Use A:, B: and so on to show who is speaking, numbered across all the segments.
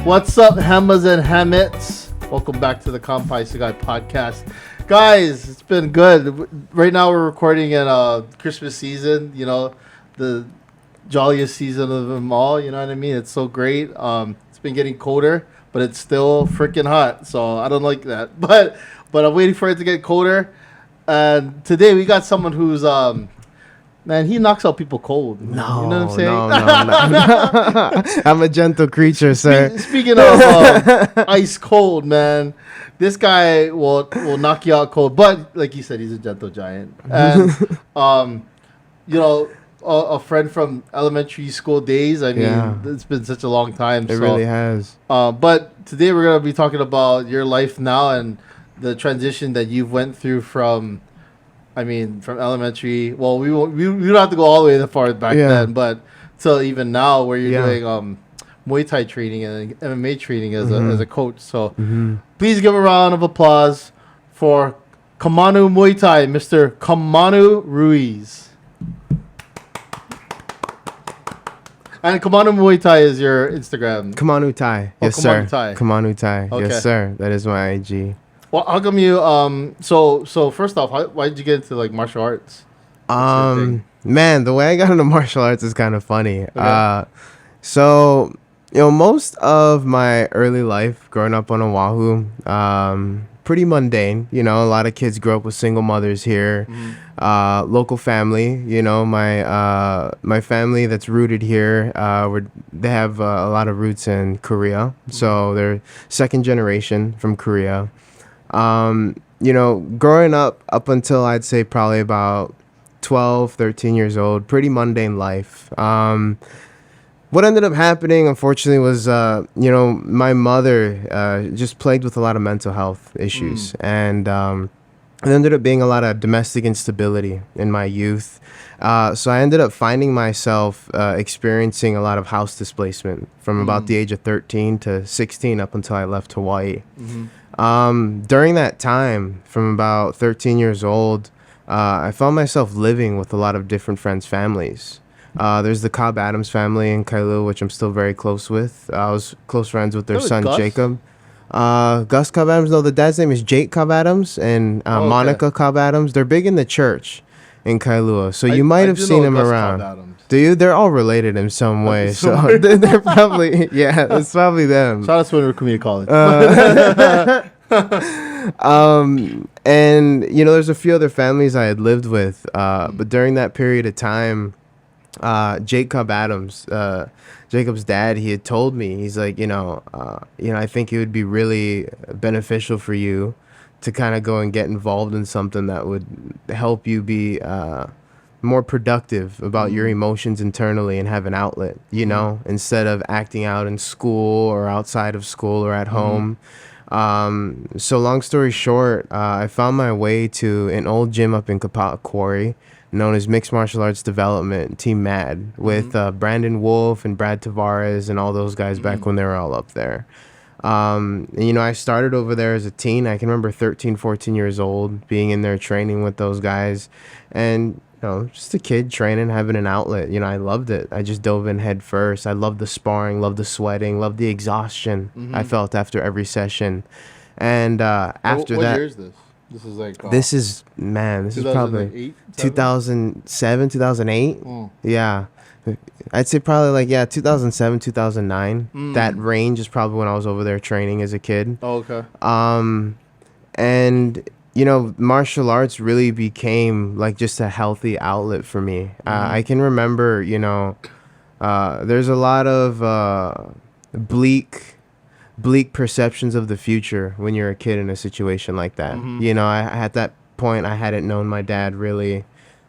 A: What's up, Hamas and Hamets? Welcome back to the Kampai Sugai podcast. Guys, it's been good. Right now we're recording in Christmas season, you know, the jolliest season of them all, you know what I mean? It's so great. It's been getting colder, but it's still freaking hot, so I don't like that. But I'm waiting for it to get colder. And today we got someone who's man, he knocks out people cold. Man.
B: No,
A: you know what I'm saying?
B: No. I'm a gentle creature, sir.
A: Speaking of ice cold, man, this guy will knock you out cold. But like you said, he's a gentle giant. And you know, a friend from elementary school days. I mean, It's been such a long time.
B: It really has.
A: But today we're gonna be talking about your life now and the transition that you've went through from. I mean, from elementary. Well, we don't have to go all the way that far back then, but till even now, where you're doing Muay Thai training and MMA training as a coach. So please give a round of applause for Kamanu Muay Thai, Mr. Kamanu Ruiz. And Kamanu Muay Thai is your Instagram.
B: Kamanu Thai. Yes,
A: Kamanu
B: sir.
A: Thai.
B: Kamanu Thai.
A: Okay.
B: Yes, sir. That is my IG.
A: Well, how come you so first off, why did you get into like martial arts?
B: Man, the way I got into martial arts is kind of funny.
A: Okay.
B: So, you know, most of my early life growing up on Oahu, pretty mundane. You know, a lot of kids grow up with single mothers here. Local family, you know, my family that's rooted here, they have a lot of roots in Korea. So they're second generation from Korea. You know, growing up until I'd say probably about 12, 13 years old, pretty mundane life. What ended up happening, unfortunately, was, you know, my mother just plagued with a lot of mental health issues. And it ended up being a lot of domestic instability in my youth. So I ended up finding myself experiencing a lot of house displacement from about the age of 13 to 16 up until I left Hawaii. During that time, from about 13 years old, I found myself living with a lot of different friends' families. There's the Cobb Adams family in Kailua, which I'm still very close with. I was close friends with their son, Gus? Jacob. Gus Cobb Adams, no, the dad's name is Jake Cobb Adams, and Monica Cobb Adams. They're big in the church in Kailua, so you might have seen them around. Do you? They're all related in some way, so they're probably, it's probably them.
A: Shout out to Winter Community College.
B: And, you know, there's a few other families I had lived with, but during that period of time, Jake Cobb Adams, Jacob's dad, he had told me, he's like, you know, I think it would be really beneficial for you to kind of go and get involved in something that would help you be more productive about your emotions internally and have an outlet, you know, instead of acting out in school or outside of school or at home. So long story short, I found my way to an old gym up in Kapaa Quarry known as Mixed Martial Arts Development, Team MAD, with Brandon Wolf and Brad Tavares and all those guys back when they were all up there. And, you know, I started over there as a teen. I can remember 13, 14 years old, being in there training with those guys. And, you know, just a kid training, having an outlet. You know, I loved it. I just dove in head first. I loved the sparring, loved the sweating, loved the exhaustion I felt after every session. And after
A: what
B: that...
A: What year is this? This is like...
B: this is probably 2007, 2008. Yeah. I'd say probably like, 2007, 2009. That range is probably when I was over there training as a kid.
A: Oh, okay.
B: And, you know, martial arts really became like just a healthy outlet for me. I can remember, you know, there's a lot of bleak perceptions of the future when you're a kid in a situation like that. You know, at that point, I hadn't known my dad really,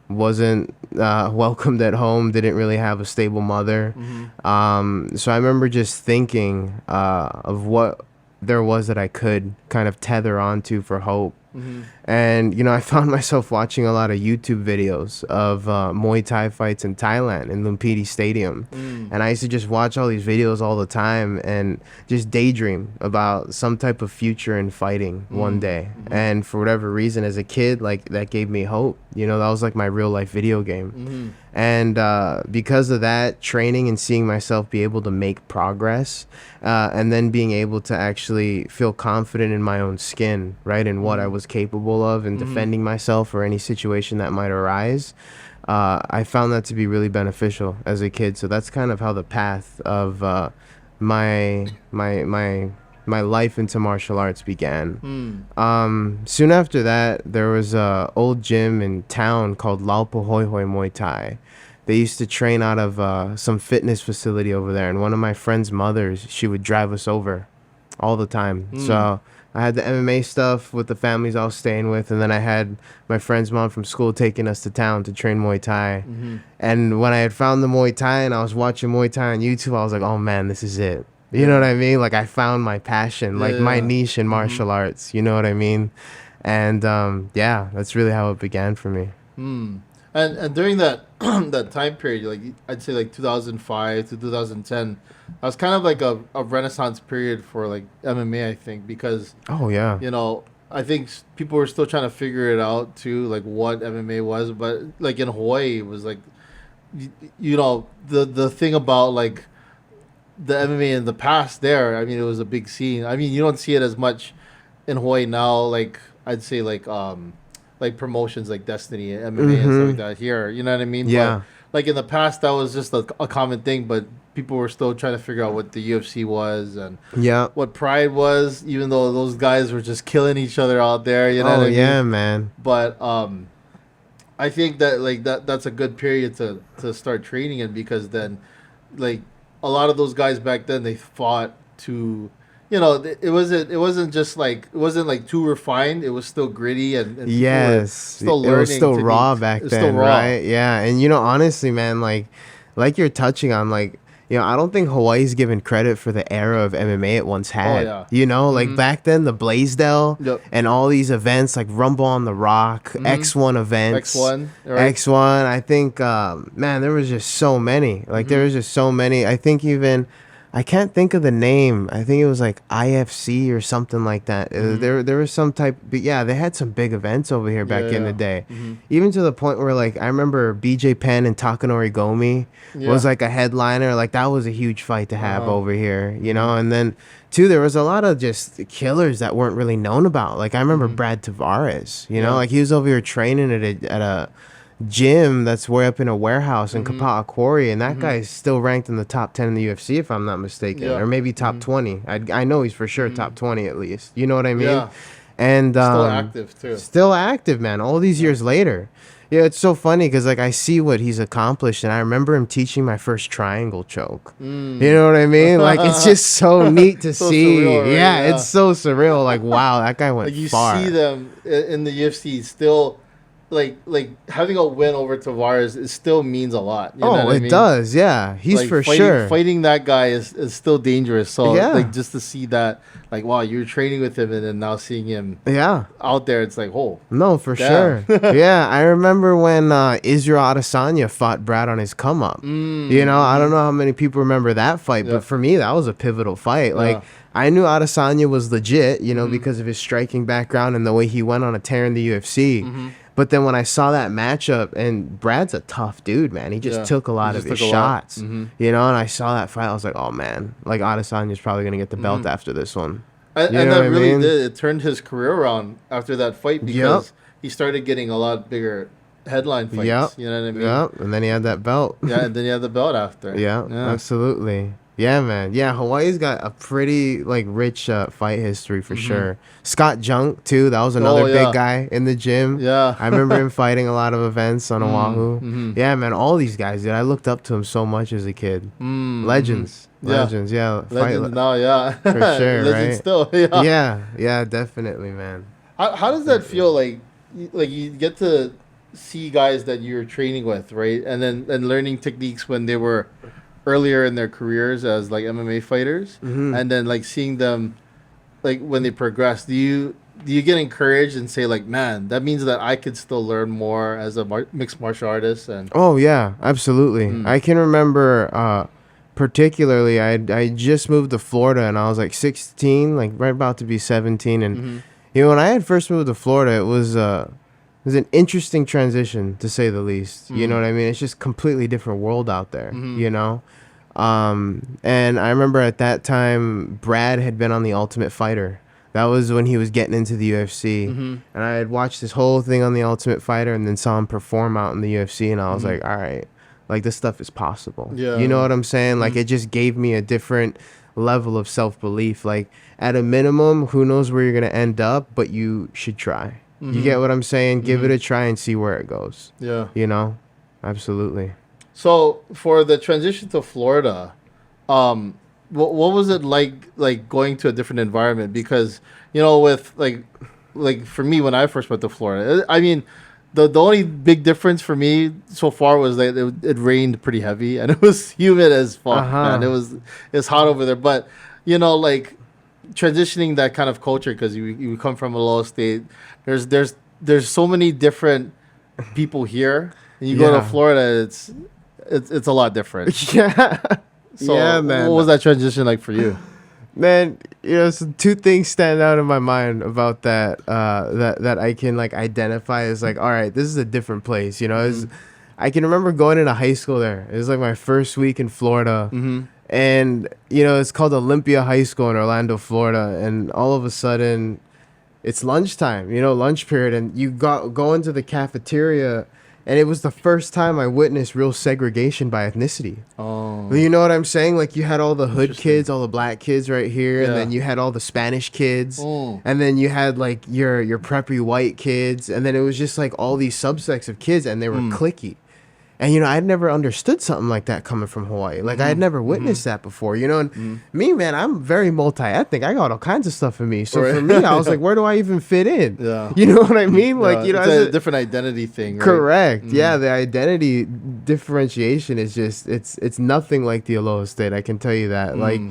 B: wasn't welcomed at home, didn't really have a stable mother. So I remember just thinking of what there was that I could kind of tether onto for hope. And, you know, I found myself watching a lot of YouTube videos of Muay Thai fights in Thailand in Lumpini Stadium. And I used to just watch all these videos all the time and just daydream about some type of future in fighting one day. And for whatever reason, as a kid, like, that gave me hope. You know, that was like my real life video game. And because of that training and seeing myself be able to make progress, and then being able to actually feel confident in my own skin, right, and what I was capable of and defending myself or any situation that might arise, I found that to be really beneficial as a kid. So that's kind of how the path of my my my my life into martial arts began. Soon after that, there was a old gym in town called Laupo Hoi Hoi Muay Thai. They used to train out of some fitness facility over there, and one of my friend's mothers, she would drive us over all the time. So I had the MMA stuff with the families I was staying with, and then I had my friend's mom from school taking us to town to train Muay Thai. And when I had found the Muay Thai and I was watching Muay Thai on YouTube, I was like, oh man, this is it. You know what I mean? Like, I found my passion, like my niche in martial arts. You know what I mean? And yeah, that's really how it began for me.
A: And during that that time period, like I'd say like 2005 to 2010, that was kind of like a renaissance period for like MMA, I think, because
B: Oh yeah.
A: you know, I think people were still trying to figure it out too, like what MMA was. But like in Hawaii, it was like, you know, the thing about like the MMA in the past there. I mean, it was a big scene. I mean, you don't see it as much in Hawaii now. Like I'd say like promotions like Destiny and MMA and stuff like that here. You know what I mean?
B: Yeah.
A: But like in the past, that was just a common thing, but people were still trying to figure out what the UFC was and
B: Yeah.
A: what Pride was, even though those guys were just killing each other out there. You know
B: Oh
A: what I mean?
B: yeah, man.
A: But I think that like that's a good period to start training in, because then like a lot of those guys back then, they fought to, you know, it wasn't just like, it wasn't like too refined. It was still gritty and people were
B: Yes,
A: still
B: it
A: learning.
B: was still raw
A: techniques.
B: back
A: It was
B: then,
A: still raw.
B: right? Yeah, and you know, honestly, man, like you're touching on, like, you know, I don't think Hawaii's given credit for the era of MMA it once had.
A: yeah.
B: You know, like back then, the Blaisdell
A: Yep.
B: and all these events like Rumble on the Rock, X1 events,
A: X1, right?
B: X1. I think, man, there was just so many. Like there was just so many. I think even. I can't think of the name. I think it was like IFC or something like that. There was some type, but yeah, they had some big events over here back in the day. Even to the point where, like, I remember BJ Penn and Takanori Gomi was like a headliner. Like that was a huge fight to have over here, you know. And then too, there was a lot of just killers that weren't really known about. Like I remember Brad Tavares, you know, like he was over here training at a gym that's way up in a warehouse in Kapa'a Quarry, and that guy's still ranked in the top 10 in the UFC, if I'm not mistaken, or maybe top 20. I know he's for sure top 20 at least. You know what I mean?
A: Yeah.
B: And
A: Still active too.
B: still active, man, all these years later. Yeah, it's so funny because like I see what he's accomplished, and I remember him teaching my first triangle choke. You know what I mean? Like it's just so neat to
A: So
B: see.
A: surreal, right?
B: Yeah, it's so surreal. Like wow, that guy went
A: Like you
B: far.
A: see them in the UFC still, like having a win over Tavares, it still means a lot. You know what I
B: it
A: mean?
B: does. Yeah, he's
A: Like,
B: for
A: fighting,
B: sure.
A: Fighting that guy is still dangerous. So
B: Yeah.
A: like just to see that, like wow, you're training with him and then now seeing him
B: Yeah.
A: out there, it's like, oh,
B: No, for
A: Damn.
B: sure. Yeah, I remember when Israel Adesanya fought Brad on his come up. You know, I don't know how many people remember that fight,
A: Yeah.
B: but for me, that was a pivotal fight. Like, I knew Adesanya was legit, you know, because of his striking background and the way he went on a tear in the UFC. But then when I saw that matchup, and Brad's a tough dude, man. He just took a lot of his shots, you know, and I saw that fight. I was like, oh, man, like Adesanya's probably going to get the belt after this one.
A: And
B: know
A: that
B: what I
A: really
B: mean?
A: did. It turned his career around after that fight, because he started getting a lot bigger headline fights.
B: Yep.
A: You know what I mean?
B: Yep. And then he had that belt.
A: Yeah, and then he had the belt after.
B: Yeah, absolutely. Yeah, man. Yeah, Hawaii's got a pretty like rich fight history for sure. Scott Junk too. That was another big guy in the gym.
A: Yeah.
B: I remember him fighting a lot of events on Oahu. Yeah, man. All these guys, dude. I looked up to him so much as a kid. Legends. Legends. Yeah.
A: Legends now, yeah.
B: For sure,
A: Legends
B: right?
A: still, yeah.
B: Yeah. Yeah. Definitely, man.
A: How does that feel? Like you get to see guys that you're training with, right? And learning techniques when they were earlier in their careers as like MMA fighters, and then like seeing them like when they progress. Do you get encouraged and say like, man, that means that I could still learn more as a mixed martial artist? And
B: Oh yeah, absolutely. I can remember particularly I just moved to Florida and I was like 16, like right about to be 17, and you know, when I had first moved to Florida, it was was an interesting transition, to say the least. You know what I mean? It's just completely different world out there, you know? And I remember at that time, Brad had been on The Ultimate Fighter. That was when he was getting into the UFC. And I had watched this whole thing on The Ultimate Fighter and then saw him perform out in the UFC. And I was like, all right, like, this stuff is possible. Yeah. You know what I'm saying? Like, it just gave me a different level of self-belief. Like, at a minimum, who knows where you're going to end up, but you should try. You get what I'm saying? Give it a try and see where it goes. Yeah. You know? Absolutely.
A: So, for the transition to Florida, what was it like going to a different environment? Because, you know, with like for me, when I first went to Florida, I mean, the only big difference for me so far was that it rained pretty heavy and it was humid as fuck, man. It's hot over there. But, you know, like, transitioning that kind of culture, because you come from a low state, there's so many different people here, and you go to Florida, it's a lot different.
B: Yeah.
A: So
B: yeah, man.
A: What was that transition like for you?
B: Man, you know, so two things stand out in my mind about that that I can, like, identify as, like, all right, this is a different place. You know, I can remember going into high school there. It was like my first week in Florida. And, you know, it's called Olympia High School in Orlando, Florida. And all of a sudden, it's lunchtime, you know, lunch period. And you go into the cafeteria, and it was the first time I witnessed real segregation by ethnicity. Oh. You know what I'm saying? Like, you had all the hood kids, all the black kids right here. And then you had all the Spanish kids. And then you had, like, your preppy white kids. And then it was just, like, all these subsects of kids, and they were cliquey. And, you know, I'd never understood something like that coming from Hawaii. Like, I had never witnessed that before, you know? And me, man, I'm very multi-ethnic. I got all kinds of stuff in me. So for me, I was like, where do I even fit in? Yeah. You know what I mean? Like, you know,
A: it's a different identity thing, right?
B: Correct. Yeah, the identity differentiation is just, it's nothing like the Aloha State. I can tell you that. Like,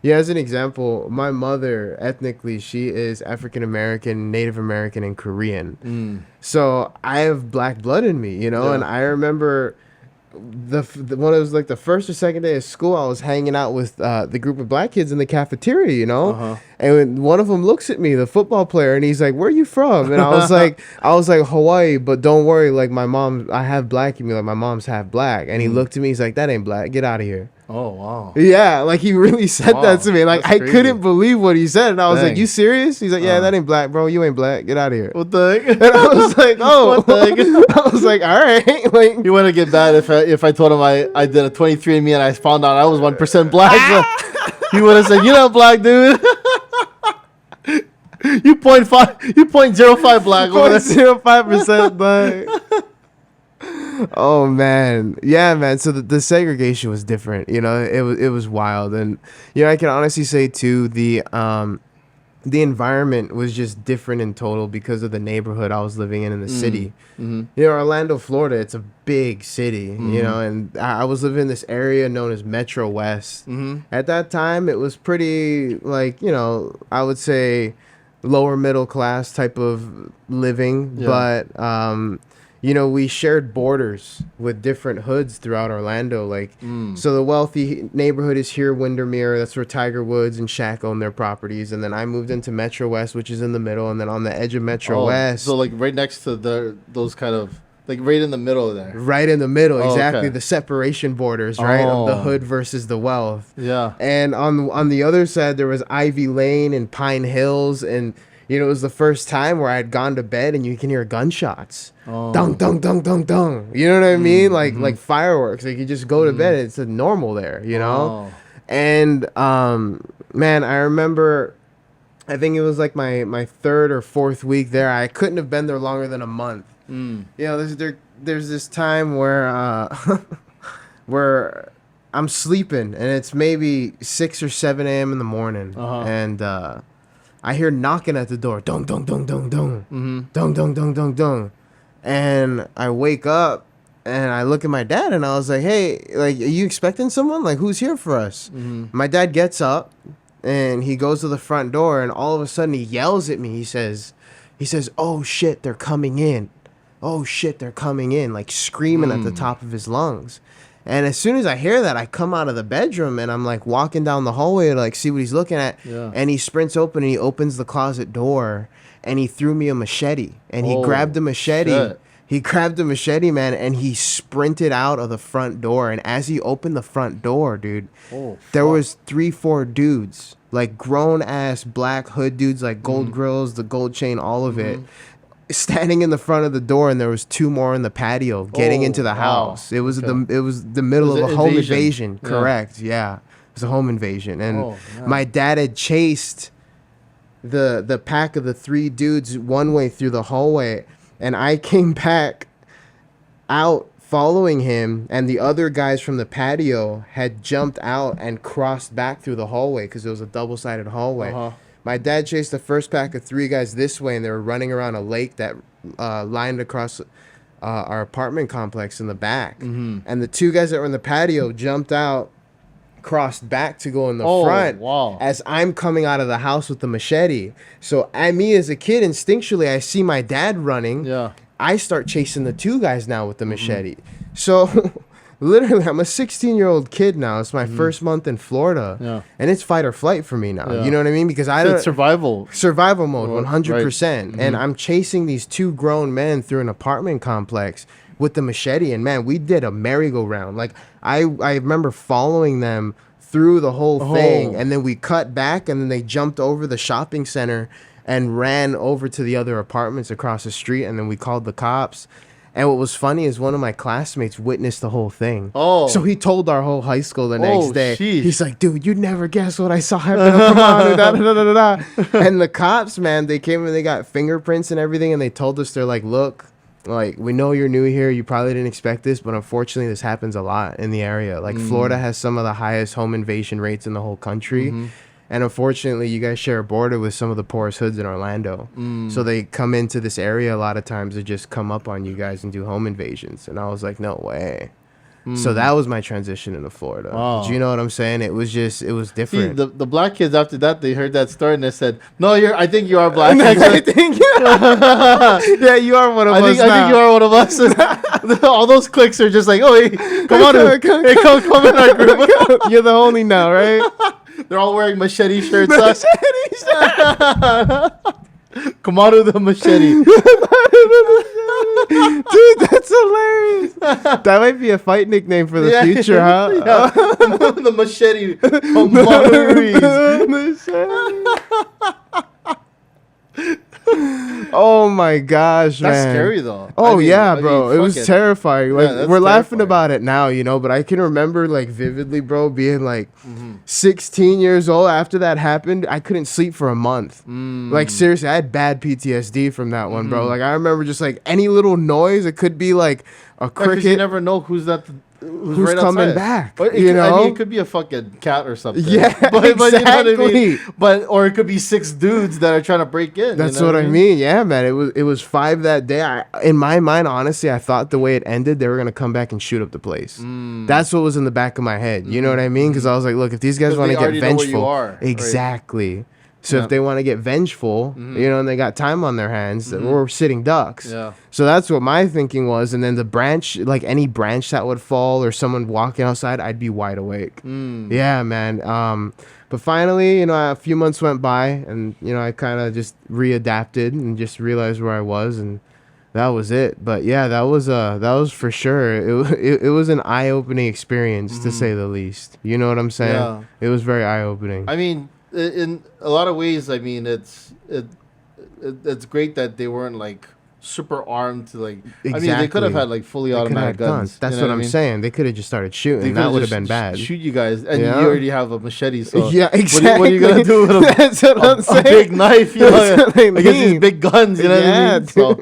B: yeah, as an example, my mother, ethnically, she is African-American, Native American, and Korean. So I have black blood in me, you know? And I remember when it was like the first or second day of school, I was hanging out with the group of black kids in the cafeteria, you know? And when one of them looks at me, the football player, and he's like, "Where are you from?" And I was like, "Hawaii, but don't worry, like, I have black in me, like, my mom's half black." And he looked at me, he's like, "That ain't black, get out of here." Oh, wow. Yeah, like, he really said that to me. Like, I couldn't believe what he said. And I was like, "You serious?" He's like, "Yeah, that ain't black, bro. You ain't black. Get out of here." What the heck? And I was like, "Oh." What the heck? I was like, "All right." Like,
A: you want to get bad if I told him I did a 23andMe and I found out I was 1% black. He would have said, "You're not black, dude." You 0.05 black.
B: 0.05% black. Oh, man. Yeah, man. So the segregation was different. You know, it was wild. And, you know, I can honestly say, too, the environment was just different in total because of the neighborhood I was living in the city. You know, Orlando, Florida, it's a big city, you know, and I was living in this area known as Metro West. At that time, it was pretty, like, you know, I would say lower middle class type of living. But, you know, we shared borders with different hoods throughout Orlando. Like, so the wealthy neighborhood is here, Windermere. That's where Tiger Woods and Shaq own their properties. And then I moved into Metro West, which is in the middle. And then on the edge of Metro West.
A: So, like, right next to those kind of, like, right in the middle there.
B: Right in the middle, exactly. Okay. The separation borders, right, of the hood versus the wealth. Yeah. And on the other side, there was Ivy Lane and Pine Hills. And, you know, it was the first time where I had gone to bed and you can hear gunshots. Dong, dong, dong, dong, dong. You know what I mean? Like fireworks. Like, you just go to bed. It's normal there, you know? And, man, I remember, I think it was like my third or fourth week there. I couldn't have been there longer than a month. You know, there's this time where where I'm sleeping and it's maybe 6 or 7 a.m. in the morning. And I hear knocking at the door. Dong, dong, dong, dong, dong. Dong, dong, dong, dong, dong. And I wake up and I look at my dad and I was like, "Hey, like, are you expecting someone? Like, who's here for us?" My dad gets up and he goes to the front door and all of a sudden he yells at me. He says, "Oh shit, they're coming in. Oh shit, they're coming in," like screaming at the top of his lungs. And as soon as I hear that, I come out of the bedroom and I'm like walking down the hallway to like see what he's looking at.
A: Yeah.
B: And he sprints open and he opens the closet door and he threw me a machete. And he grabbed the machete.
A: Shit.
B: He grabbed the machete, man, and he sprinted out of the front door. And as he opened the front door, dude, there was 3-4 dudes, like grown-ass black hood dudes, like gold grills, the gold chain, all of it, standing in the front of the door. And there was 2 more in the patio getting into the house. It was the middle of a home invasion. Correct, yeah. It was a home invasion. And my dad had chased the pack of the 3 dudes one way through the hallway. And I came back out following him, and the other guys from the patio had jumped out and crossed back through the hallway because it was a double-sided hallway. My dad chased the first pack of 3 guys this way, and they were running around a lake that lined across our apartment complex in the back. And the 2 guys that were in the patio jumped out, crossed back to go in the front as I'm coming out of the house with the machete. So me as a kid, instinctually, I see my dad running. Yeah. I start chasing the 2 guys now with the machete. So literally, I'm a 16-year-old kid now. It's my first month in Florida. Yeah. And it's fight or flight for me now. Yeah. You know what I mean? Because it's survival mode, 100%. Right. And I'm chasing these 2 grown men through an apartment complex with the machete, and man, we did a merry-go-round. Like I remember following them through the whole thing, and then we cut back, and then they jumped over the shopping center and ran over to the other apartments across the street, and then we called the cops. And what was funny is one of my classmates witnessed the whole thing. So he told our whole high school the next day. Sheesh. He's like, dude, you'd never guess what I saw happen to Kamanu. And the cops, man, they came and they got fingerprints and everything, and they told us, they're like, look, like, we know you're new here. You probably didn't expect this, but unfortunately, this happens a lot in the area. Like, Florida has some of the highest home invasion rates in the whole country. And unfortunately, you guys share a border with some of the poorest hoods in Orlando. So they come into this area a lot of times to just come up on you guys and do home invasions. And I was like, no way. So that was my transition into Florida. Do you know what I'm saying? It was different.
A: See, the black kids, after that, they heard that story and they said, no, I think you are black.
B: I think yeah, you are one of us now.
A: I think you are one of us. All those cliques are just like, oh, hey, come on, come in our group.
B: You're the only now, right?
A: They're all wearing machete shirts. Kamanu the machete.
B: Dude, that's hilarious. That might be a fight nickname for the future, huh?
A: Yeah. The machete. Kamanu Ruiz.
B: Oh my gosh, man.
A: That's scary though.
B: Oh, bro. It was terrifying. Like, we're laughing about it now, you know, but I can remember, like, vividly, bro, being like 16 years old after that happened. I couldn't sleep for a month. Like, seriously, I had bad PTSD from that one, bro. Like, I remember just like any little noise, it could be like a cricket.
A: You never know who's right
B: coming
A: outside.
B: Back.
A: You know, I mean, it could be a fucking cat or something.
B: Yeah,
A: but
B: exactly.
A: You know what I mean? Or it could be 6 dudes that are trying to break in.
B: That's what I mean. Yeah, man. It was 5 that day. In my mind, honestly, I thought the way it ended, they were gonna come back and shoot up the place. That's what was in the back of my head. You know what I mean? Because I was like, look, if these guys want to get vengeful, exactly. Right? So if they want to get vengeful, you know, and they got time on their hands, we're sitting ducks. Yeah. So that's what my thinking was. And then the branch, like any branch that would fall or someone walking outside, I'd be wide awake. Yeah, man. But finally, you know, a few months went by and, you know, I kind of just readapted and just realized where I was, and that was it. But yeah, that was for sure. It was an eye-opening experience, to say the least. You know what I'm saying? Yeah. It was very eye-opening.
A: I mean, in a lot of ways, I mean, it's great that they weren't like super armed to like. Exactly. I mean, they could have had like fully automatic guns.
B: That's what I'm saying. They could have just started shooting. That would have been bad.
A: Shoot you guys, and you already have a machete. So
B: yeah, exactly.
A: What are you gonna do with
B: That's what I'm saying.
A: A big knife? You know, against these big guns. You know what I mean? So,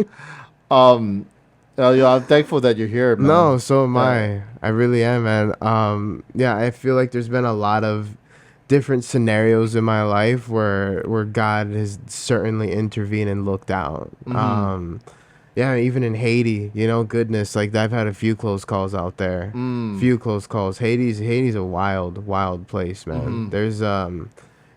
A: I'm thankful that you're here, man.
B: No, so am I. I really am, man. I feel like there's been a lot of different scenarios in my life where God has certainly intervened and looked out. Even in Haiti, you know, goodness, like I've had a few close calls out there. Few close calls. Haiti's a wild place, man. There's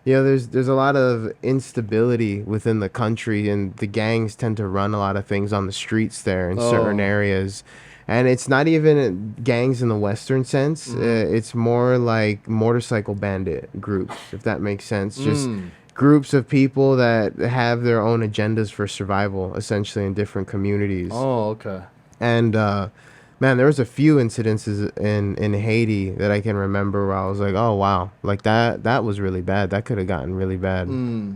B: there's a lot of instability within the country, and the gangs tend to run a lot of things on the streets there in certain areas. And it's not even gangs in the Western sense. It's more like motorcycle bandit groups, if that makes sense. Just groups of people that have their own agendas for survival, essentially, in different communities.
A: Oh, okay.
B: And man, there was a few incidences in Haiti that I can remember where I was like, oh wow, like that was really bad. That could have gotten really bad.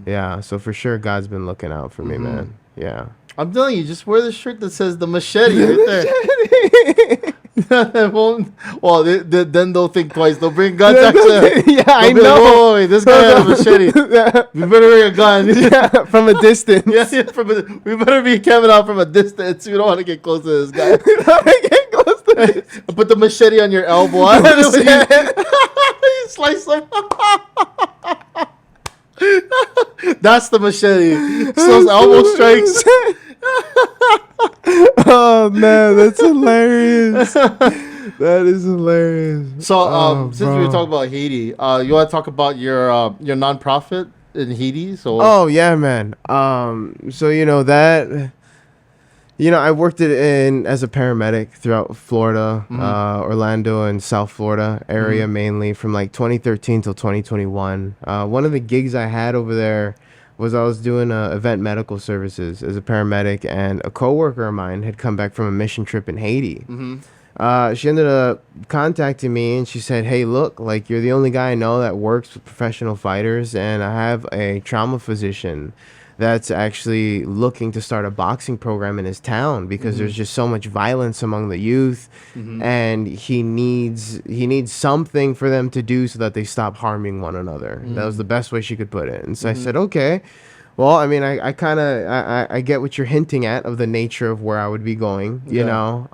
B: Yeah, so for sure God's been looking out for me, man. Yeah.
A: I'm telling you, just wear the shirt that says the machete right there. That won't, well, then they'll think twice. They'll bring guns actually.
B: Yeah, I know.
A: Like, whoa, wait, this guy has a machete. We better bring a gun.
B: Yeah, from a distance.
A: We better be coming out from a distance. We don't want to get close to this guy. Put the machete on your elbow. You slice him. That's the machete. So those elbow strikes.
B: Oh man, that's hilarious. That is hilarious.
A: So since we were talking about Haiti, you want to talk about your nonprofit in Haiti? So
B: oh yeah, man. So I worked it in as a paramedic throughout Florida, Orlando and South Florida area mainly from like 2013 till 2021. One of the gigs I had over there was I was doing event medical services as a paramedic, and a coworker of mine had come back from a mission trip in Haiti. She ended up contacting me and she said, hey, look, like you're the only guy I know that works with professional fighters, and I have a trauma physician that's actually looking to start a boxing program in his town because there's just so much violence among the youth, and he needs something for them to do so that they stop harming one another. That was the best way she could put it. And so I said, okay. Well, I mean, I kind of I get what you're hinting at of the nature of where I would be going, you know.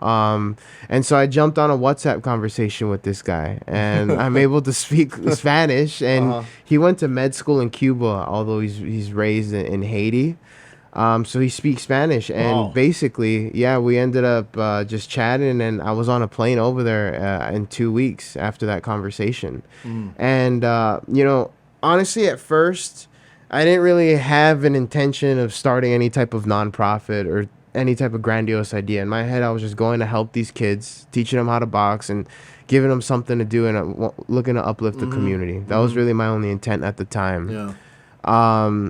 B: And so I jumped on a WhatsApp conversation with this guy, and I'm able to speak Spanish. And he went to med school in Cuba, although he's raised in Haiti. So he speaks Spanish, and basically, yeah, we ended up just chatting, and I was on a plane over there in 2 weeks after that conversation. And honestly, at first, I didn't really have an intention of starting any type of nonprofit or any type of grandiose idea. In my head, I was just going to help these kids, teaching them how to box and giving them something to do and looking to uplift the community. That was really my only intent at the time.
A: Yeah.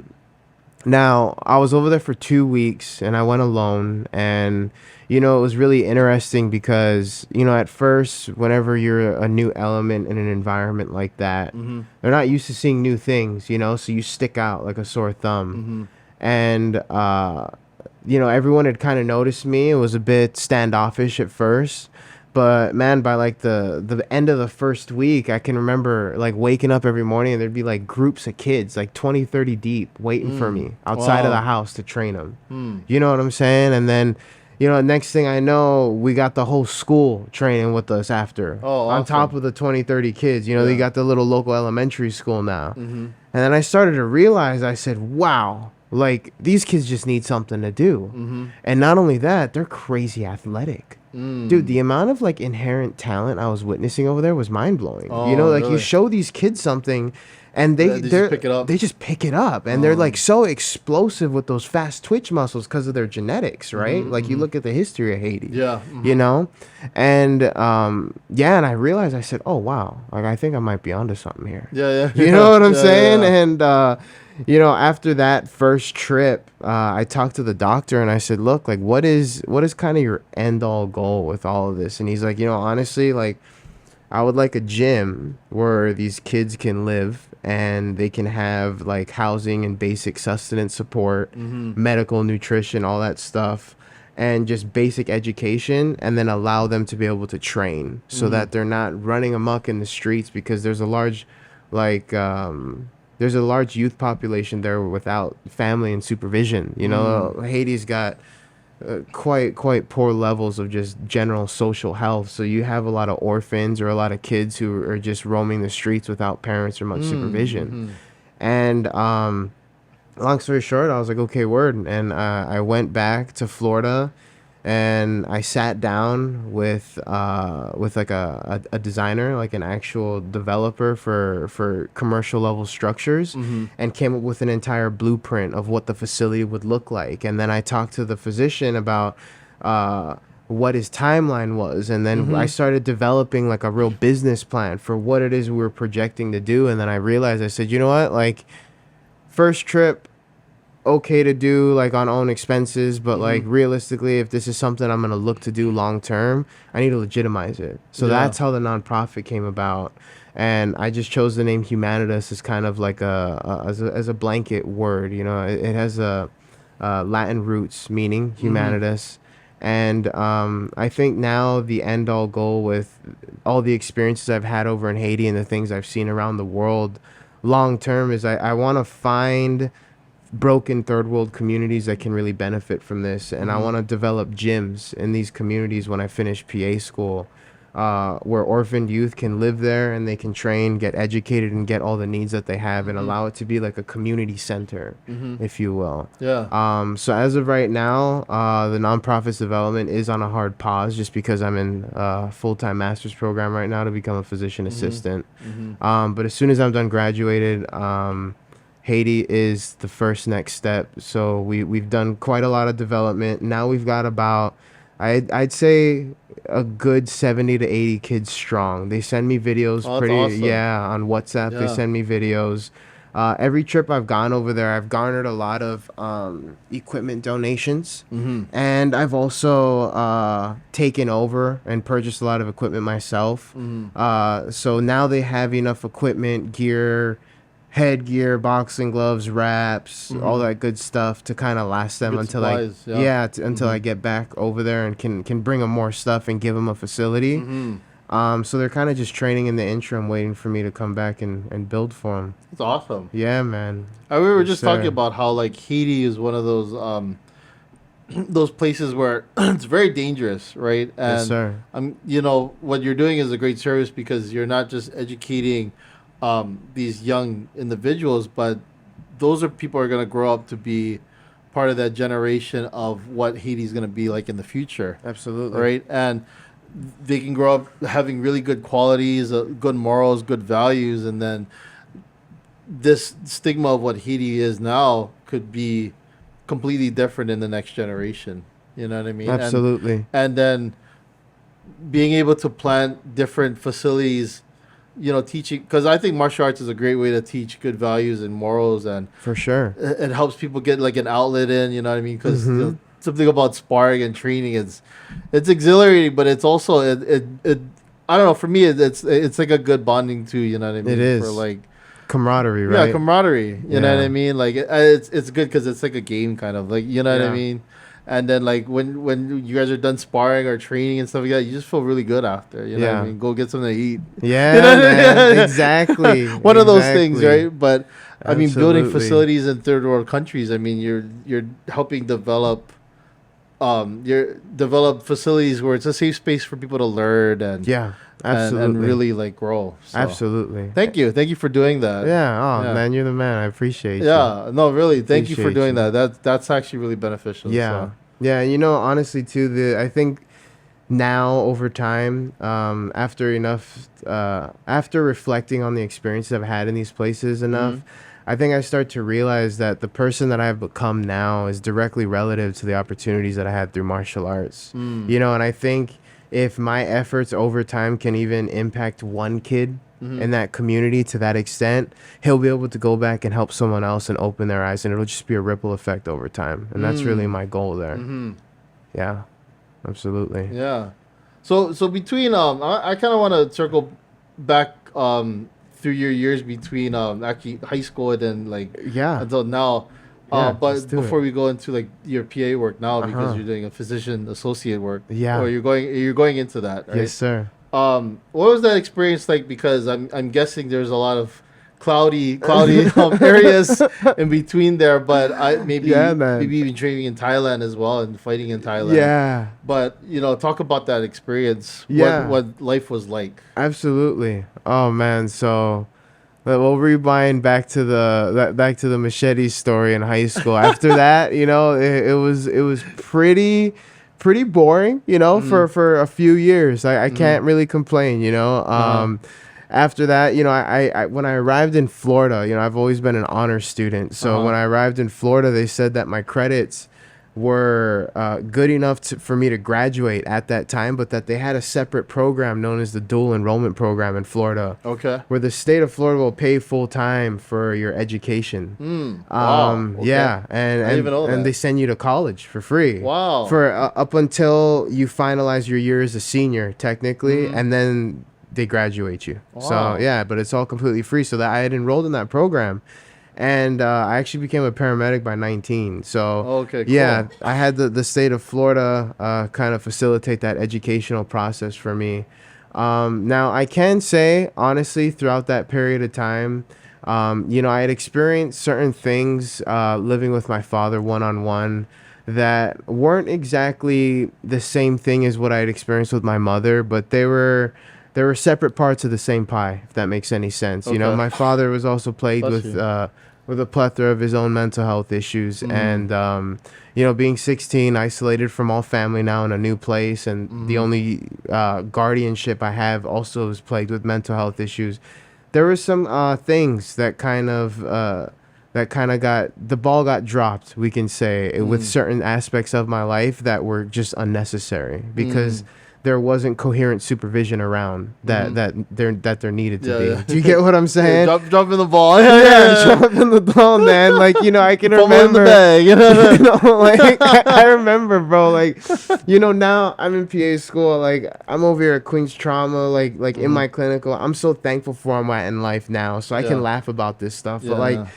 B: Now, I was over there for 2 weeks, and I went alone, and it was really interesting because, at first, whenever you're a new element in an environment like that, they're not used to seeing new things, so you stick out like a sore thumb. And, everyone had kind of noticed me. It was a bit standoffish at first. But, man, by, like, the end of the first week, I can remember, like, waking up every morning, and there'd be, like, groups of kids, like 20, 30 deep, waiting for me outside of the house to train them. You know what I'm saying? And then, next thing I know, we got the whole school training with us after.
A: Oh,
B: on top of the 20, 30 kids. They got the little local elementary school now. And then I started to realize, I said, wow, like, these kids just need something to do. And not only that, they're crazy athletic. Dude, the amount of like inherent talent I was witnessing over there was mind blowing.
A: Really?
B: You show these kids something, and they
A: just pick it up.
B: They just pick it up, and they're like so explosive with those fast twitch muscles because of their genetics, right? Like you look at the history of Haiti.
A: Yeah.
B: And and I realized, I said, oh wow, like I think I might be onto something here.
A: Yeah.
B: You know what I'm saying? Yeah. And after that first trip, I talked to the doctor and I said, look, like, what is kind of your end all goal with all of this? And he's like, honestly, like, I would like a gym where these kids can live and they can have like housing and basic sustenance support, medical nutrition, all that stuff, and just basic education, and then allow them to be able to train so that they're not running amok in the streets, because there's a large youth population there without family and supervision. Haiti's got quite poor levels of just general social health. So you have a lot of orphans or a lot of kids who are just roaming the streets without parents or much supervision. And long story short, I was like, okay, word. And I went back to Florida, and I sat down with like a designer, like an actual developer for commercial level structures, and came up with an entire blueprint of what the facility would look like. And then I talked to the physician about what his timeline was, and then I started developing like a real business plan for what it is we were projecting to do. And then I realized, I said, you know what, like, first trip, okay to do like on own expenses, but like realistically, if this is something I'm gonna look to do long term, I need to legitimize it. So that's how the nonprofit came about. And I just chose the name Humanitas as kind of like as a blanket word. You know, it has a Latin roots meaning humanitas. And I think now the end all goal with all the experiences I've had over in Haiti and the things I've seen around the world long term is I want to find broken third world communities that can really benefit from this. And I want to develop gyms in these communities when I finish PA school, where orphaned youth can live there and they can train, get educated, and get all the needs that they have, and allow it to be like a community center, if you will. So as of right now, the nonprofit's development is on a hard pause just because I'm in a full-time master's program right now to become a physician assistant. But as soon as I'm done graduated, Haiti is the first next step. So we've done quite a lot of development. Now we've got about, I'd say, a good 70 to 80 kids strong. They send me videos on WhatsApp. They send me videos. Every trip I've gone over there, I've garnered a lot of equipment donations, and I've also taken over and purchased a lot of equipment myself. So now they have enough equipment, gear, headgear, boxing gloves, wraps, all that good stuff to kind of last them until until I get back over there and can bring them more stuff and give them a facility. So they're kind of just training in the interim, waiting for me to come back and build for them.
A: That's awesome.
B: Yeah, man.
A: We were just talking about how like Haiti is one of those places where it's very dangerous, right? And
B: Yes, sir.
A: you know, what you're doing is a great service because you're not just educating these young individuals, but those are people who are going to grow up to be part of that generation of what Haiti is going to be like in the future.
B: Absolutely.
A: Right? And they can grow up having really good qualities, good morals, good values, and then this stigma of what Haiti is now could be completely different in the next generation. You know what I mean?
B: Absolutely.
A: And then being able to plant different facilities, you know, teaching, because I think martial arts is a great way to teach good values and morals, and
B: For sure.
A: it helps people get like an outlet in, you know what I mean? Because something about sparring and training, it's exhilarating, but it's also it I don't know, for me it's like a good bonding too, you know what I mean?
B: It is.
A: For like
B: Camaraderie, right?
A: yeah, camaraderie, you know what I mean? Like it's good because it's like a game kind of, like, you know what I mean? And then like when you guys are done sparring or training and stuff like that, you just feel really good after, you know what I mean? Go get something to eat.
B: Yeah,
A: you know
B: man. Exactly.
A: One of those things, right? But I mean, building
B: Absolutely.
A: facilities in third world countries, I mean, you're helping develop facilities where it's a safe space for people to learn and
B: absolutely.
A: and really like grow. So,
B: Absolutely.
A: thank you for doing that.
B: Man, you're the man. I appreciate you.
A: No, really, thank you for
B: Appreciate
A: doing
B: you.
A: that. That's actually really beneficial. So.
B: And you know, honestly too, I think now over time, after reflecting on the experiences I've had in these places enough, I think I start to realize that the person that I've become now is directly relative to the opportunities that I had through martial arts. You know, and I think if my efforts over time can even impact one kid in that community to that extent, he'll be able to go back and help someone else and open their eyes, and it'll just be a ripple effect over time. And that's really my goal there. Yeah, absolutely.
A: Yeah. So between I kind of want to circle back through your years between actually high school and then like until now. But before we go into like your PA work now, because you're doing a physician associate work, or you're going into that, right?
B: Yes, sir.
A: What was that experience like? Because I'm guessing there's a lot of cloudy areas in between there, but maybe even training in Thailand as well and fighting in Thailand.
B: Yeah.
A: But you know, talk about that experience. What life was like.
B: Absolutely. Oh man, so we'll rewind back to the machete story in high school. After that, you know, it was pretty boring, you know, for a few years. I can't really complain, you know. After that, you know, I when I arrived in Florida, you know, I've always been an honor student. So when I arrived in Florida, they said that my credits were good enough for me to graduate at that time, but that they had a separate program known as the dual enrollment program in Florida.
A: Okay.
B: Where the state of Florida will pay full time for your education.
A: Wow. Okay.
B: Yeah,
A: I didn't even know that.
B: and they send you to college for free.
A: Wow.
B: For up until you finalize your year as a senior, technically, and then they graduate you.
A: Wow.
B: So yeah, but it's all completely free. So that I had enrolled in that program. And I actually became a paramedic by 19. So,
A: okay, cool.
B: Yeah, I had the state of Florida kind of facilitate that educational process for me. Now, I can say, honestly, throughout that period of time, I had experienced certain things living with my father one-on-one that weren't exactly the same thing as what I had experienced with my mother, but they were separate parts of the same pie, if that makes any sense.
A: Okay.
B: My father was also plagued with a plethora of his own mental health issues. And, being 16, isolated from all family now in a new place, and the only guardianship I have also is plagued with mental health issues. There were some things that kind of the ball got dropped, we can say, with certain aspects of my life that were just unnecessary because there wasn't coherent supervision around that there needed to be.
A: Yeah.
B: Do you get what I'm saying?
A: Yeah, dropping the ball.
B: Dropping the ball, man. Like, I can
A: Fumble in the
B: remember.
A: bag.
B: I remember, bro. Like, now I'm in PA school. Like, I'm over here at Queens Trauma. Like in my clinical. I'm so thankful for where I'm at in life now, so I can laugh about this stuff. But I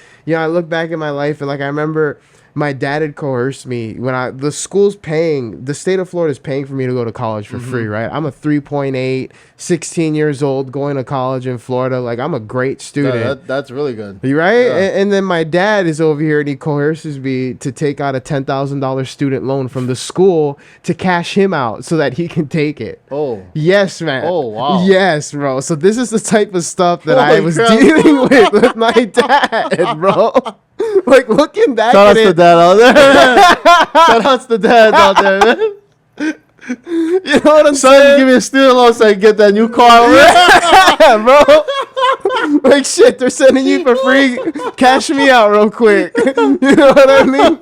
B: look back at my life and I remember my dad had coerced me when the state of Florida is paying for me to go to college for free, right? I'm a 3.8, 16 years old, going to college in Florida. Like, I'm a great student.
A: Yeah, that's really good.
B: You right?
A: Yeah.
B: And then my dad is over here and he coerces me to take out a $10,000 student loan from the school to cash him out so that he can take it.
A: Oh.
B: Yes, man.
A: Oh, wow.
B: Yes, bro. So this is the type of stuff that
A: Holy
B: I was
A: crap.
B: dealing with my dad, bro. Like, looking back
A: Shout
B: at
A: out to
B: it.
A: dad out there. Shout out to dad out there, man.
B: You know what I'm
A: Son,
B: saying?
A: give me a student loan so I can get that new car.
B: Yeah, bro. Like, shit, they're sending you for free. Cash me out real quick. You know what I mean?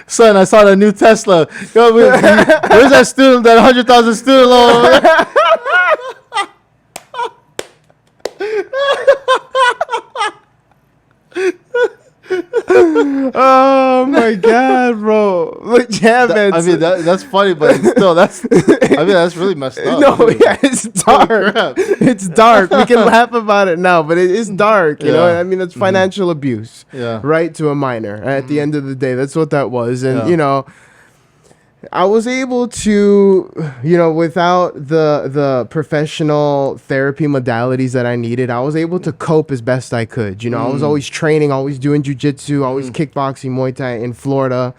A: Son, I saw the new Tesla. Yo, where's that student, that 100,000 student loan?
B: Oh my god, bro! Like, yeah, man.
A: I mean, that's funny, but still, that's really messed up.
B: No,
A: dude.
B: yeah, it's dark.
A: crap.
B: It's dark. We can laugh about it now, but it is dark. You know, I mean, it's financial abuse, right, to a minor. At the end of the day, that's what that was, and I was able to, without the professional therapy modalities that I needed, I was able to cope as best I could. I was always training, always doing jujitsu, always kickboxing, Muay Thai in Florida.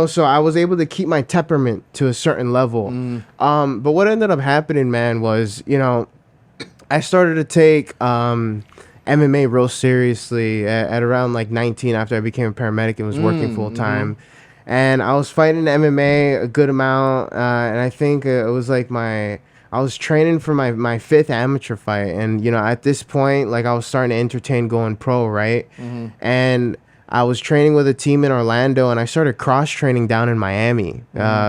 B: So I was able to keep my temperament to a certain level. But what ended up happening, man, was, I started to take MMA real seriously at around like 19 after I became a paramedic and was working full time. And I was fighting MMA a good amount, and I think it was like I was training for my fifth amateur fight, and at this point, like, I was starting to entertain going pro, right? And I was training with a team in Orlando, and I started cross-training down in Miami.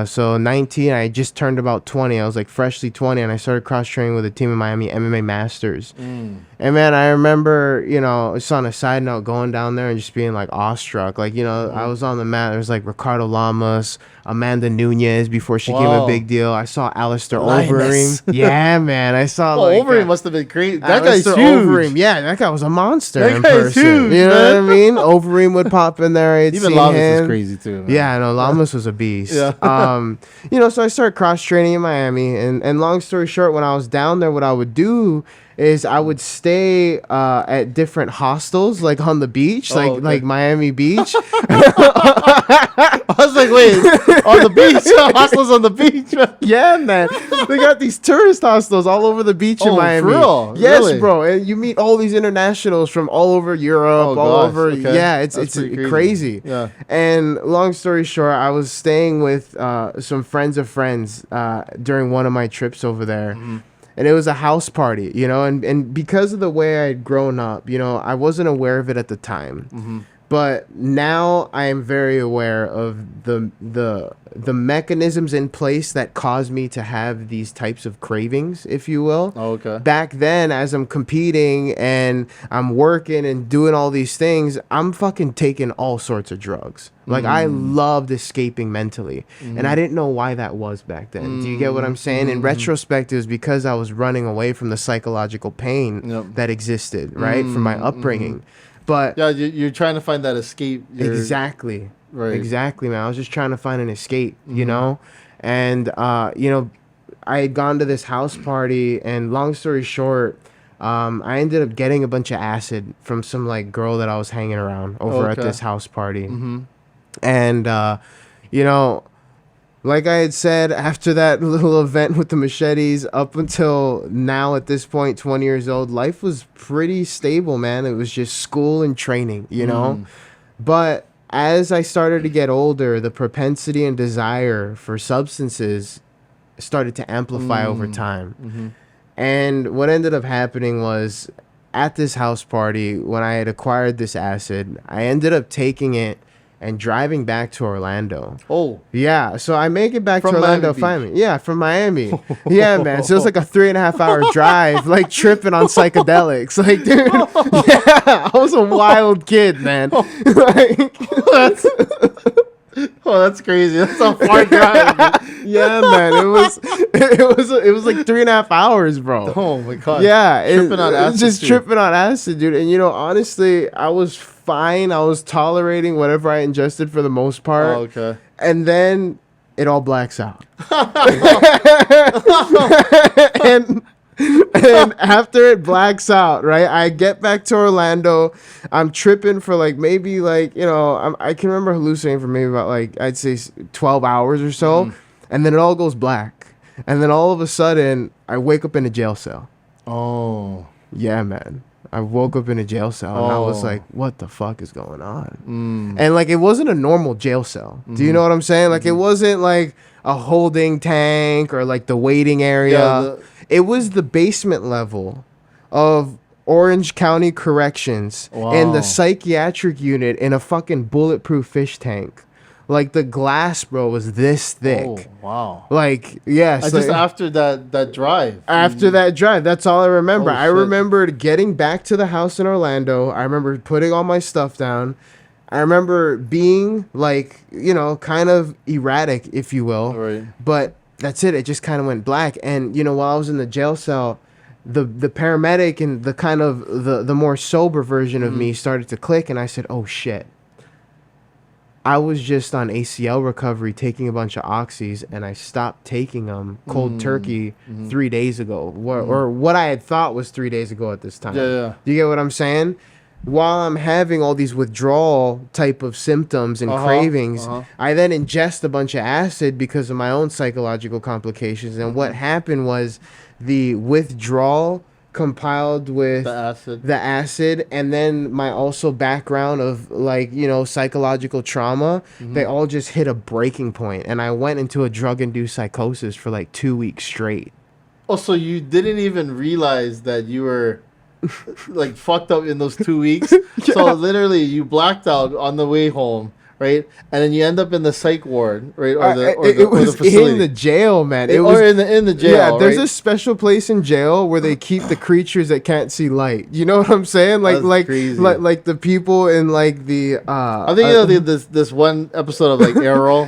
B: So 19, I just turned about 20. I was like freshly 20, and I started cross-training with a team in Miami, MMA Masters. And man, I remember, it's on a side note, going down there and just being like awestruck. Like, I was on the mat. There was like Ricardo Lamas, Amanda Nunez before she became a big deal. I saw Alistair Overeem. Yeah, man. I saw
A: Overeem must have been crazy. That guy's huge.
B: Overeem. Yeah, that guy was a monster
A: That
B: in
A: guy's
B: person.
A: huge,
B: You know
A: man.
B: what I mean? Overeem would pop in there. I'd
A: Even
B: seen
A: Lamas
B: him.
A: is crazy too. Man.
B: Yeah, no, Lamas was a beast.
A: Yeah.
B: So I started cross training in Miami, and long story short, when I was down there, what I would do is I would stay at different hostels, like on the beach, like Miami Beach.
A: I was like, wait, on the beach? Hostels on the beach?
B: Yeah, man. They got these tourist hostels all over the beach in Miami.
A: For real?
B: Yes,
A: Really?
B: bro. And you meet all these internationals from all over Europe, over.
A: Okay.
B: Yeah, it's
A: pretty
B: crazy.
A: Yeah.
B: And long story short, I was staying with some friends of friends during one of my trips over there. And it was a house party, and because of the way I'd grown up, I wasn't aware of it at the time. But now I am very aware of the mechanisms in place that cause me to have these types of cravings, if you will.
A: Oh, okay.
B: Back then, as I'm competing and I'm working and doing all these things, I'm fucking taking all sorts of drugs. Like, I loved escaping mentally. And I didn't know why that was back then. Do you get what I'm saying? In retrospect, it was because I was running away from the psychological pain that existed, right? From my upbringing. But
A: yeah, you're trying to find that escape.
B: Exactly.
A: Right.
B: Exactly, man. I was just trying to find an escape, you know? And, you know, I had gone to this house party, and long story short, I ended up getting a bunch of acid from some, like, girl that I was hanging around over at this house party. And, you know, like I had said, after that little event with the machetes, up until now at this point, 20 years old, life was pretty stable, man. It was just school and training, you know? But as I started to get older, the propensity and desire for substances started to amplify over time. And what ended up happening was, at this house party, when I had acquired this acid, I ended up taking it and driving back to Orlando.
A: Oh.
B: Yeah, so I make it back
A: From
B: to Orlando
A: Miami
B: finally. Yeah, from Miami. Yeah, man. So it was like a 3.5 hour drive, like tripping on psychedelics. Like, dude, yeah, I was a wild kid, man. Like,
A: that's crazy. That's a far drive.
B: yeah, man. It was like 3.5 hours, bro.
A: Oh my god.
B: Yeah,
A: Tripping on acid.
B: Just tripping on acid, dude. And you know, honestly, I was fine. I was tolerating whatever I ingested for the most part.
A: Oh, okay.
B: And then it all blacks out. and after it blacks out, right, I get back to Orlando. I'm tripping for like maybe like, you know, I can remember hallucinating for maybe about like, I'd say 12 hours or so. And then it all goes black. And then all of a sudden, I wake up in a jail cell.
A: Oh.
B: Yeah, man. I woke up in a jail cell and I was like, what the fuck is going on?
A: Mm.
B: And like, it wasn't a normal jail cell. Do you know what I'm saying? Like, it wasn't like a holding tank or like the waiting area.
A: Yeah,
B: it was the basement level of Orange County Corrections and the psychiatric unit in a fucking bulletproof fish tank. Like, the glass, bro, was this thick.
A: Oh, wow.
B: Like, yes.
A: Just
B: like,
A: after that drive.
B: after that drive, that's all I remember.
A: Oh,
B: I
A: shit.
B: remembered getting back to the house in Orlando. I remember putting all my stuff down. I remember being, like, you know, kind of erratic, if you will.
A: Right.
B: But that's it. It just kind of went black. And, you know, while I was in the jail cell, the paramedic and the kind of the more sober version of me started to click. And I said, oh, shit. I was just on ACL recovery taking a bunch of oxys, and I stopped taking them cold turkey 3 days ago, or what I had thought was 3 days ago at this time.
A: Yeah.
B: Do you get what I'm saying? While I'm having all these withdrawal type of symptoms and cravings, I then ingest a bunch of acid because of my own psychological complications. And what happened was the withdrawal compiled with the acid and then my also background of, like, you know, psychological trauma, they all just hit a breaking point, and I went into a drug-induced psychosis for like 2 weeks straight.
A: Oh, so you didn't even realize that you were like fucked up in those 2 weeks?
B: Yeah.
A: So literally you blacked out on the way home, right? And then you end up in the psych ward, right?
B: It was in the jail, man. It was
A: in the jail.
B: Yeah, there's
A: right?
B: a special place in jail where they keep the creatures that can't see light. You know what I'm saying?
A: That's crazy.
B: like the people in like the.
A: I think you know this one episode of like Arrow,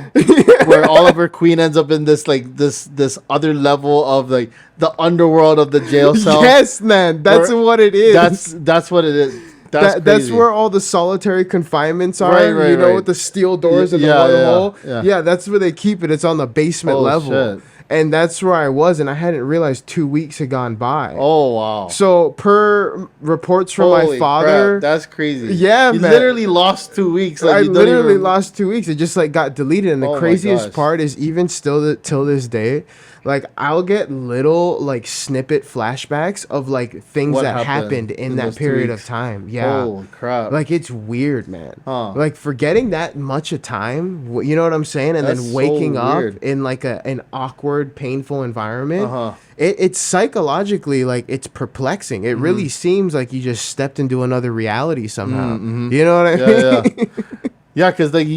A: where Oliver Queen ends up in this like this other level of like the underworld of the jail cell.
B: Yes, man, that's what it is.
A: That's what it is.
B: That's where all the solitary confinements are.
A: Right,
B: you know,
A: right.
B: with the steel doors and the one hole. Yeah, that's where they keep it. It's on the basement level. Shit. And that's where I was, and I hadn't realized 2 weeks had gone by.
A: Oh, wow.
B: So, per reports from my father...
A: Crap, that's crazy.
B: Yeah,
A: you
B: man.
A: literally lost 2 weeks. Like,
B: I literally lost 2 weeks. It just, like, got deleted. And the craziest part is, even still till this day, like, I'll get little, like, snippet flashbacks of, like, things that happened in that period of time. Yeah.
A: Holy crap.
B: Like, it's weird, man.
A: Huh.
B: Like, forgetting that much of time, you know what I'm saying? And then waking up in, like, an awkward awkward, painful environment, it's psychologically, like, it's perplexing. It really seems like you just stepped into another reality somehow. You know what I mean?
A: Yeah. Yeah, because like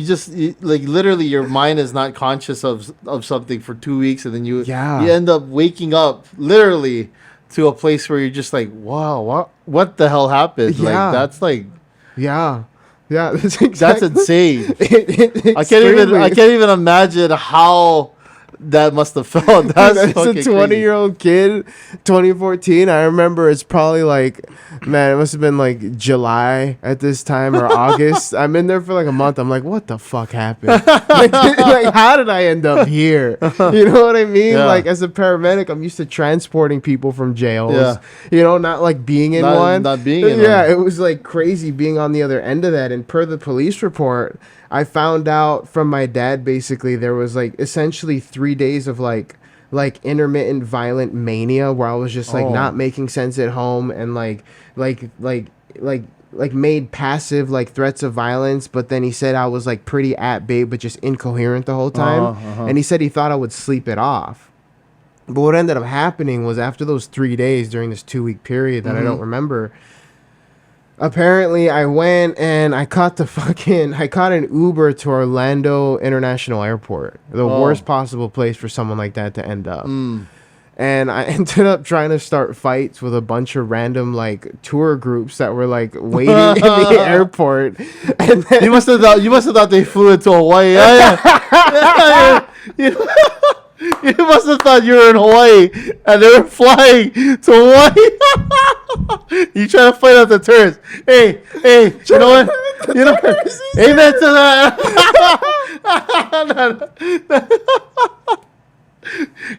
A: like literally your mind is not conscious of something for 2 weeks, and then you end up waking up literally to a place where you're just like, wow, what the hell happened?
B: Yeah.
A: Like that's like,
B: yeah, that's
A: insane. I can't even imagine how that must have felt. That's
B: a 20-year-old kid, 2014. I remember it's probably like, man, it must have been like July at this time or August. I'm in there for like a month. I'm like, what the fuck happened? like, how did I end up here? You know what I mean?
A: Yeah.
B: Like, as a paramedic, I'm used to transporting people from jails.
A: Yeah.
B: You know, not like being in one.
A: Not being in one.
B: Yeah, it was like crazy being on the other end of that. And per the police report, I found out from my dad, basically, there was like essentially 3 days of like intermittent violent mania where I was just like not making sense at home and like made passive like threats of violence. But then he said I was like pretty at bay, but just incoherent the whole time. And he said he thought I would sleep it off. But what ended up happening was after those 3 days during this 2-week period that I don't remember, apparently I went and I caught an Uber to Orlando International Airport, the worst possible place for someone like that to end up. And I ended up trying to start fights with a bunch of random like tour groups that were like waiting in the airport. And then
A: you must have thought they flew into Hawaii. You must have thought you were in Hawaii and they were flying to Hawaii. You trying to fight out the tourists. Hey, you know what? Amen to that.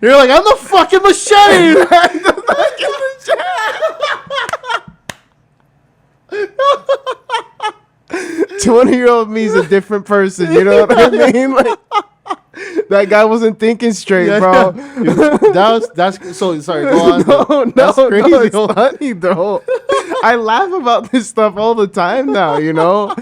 A: You're like, I'm the fucking machete. I'm the fucking machete.
B: 20-year-old me is a different person. You know what I mean? Like, that guy wasn't thinking straight, bro.
A: That's so sorry. Go on.
B: No, it's funny though. I laugh about this stuff all the time now, you know.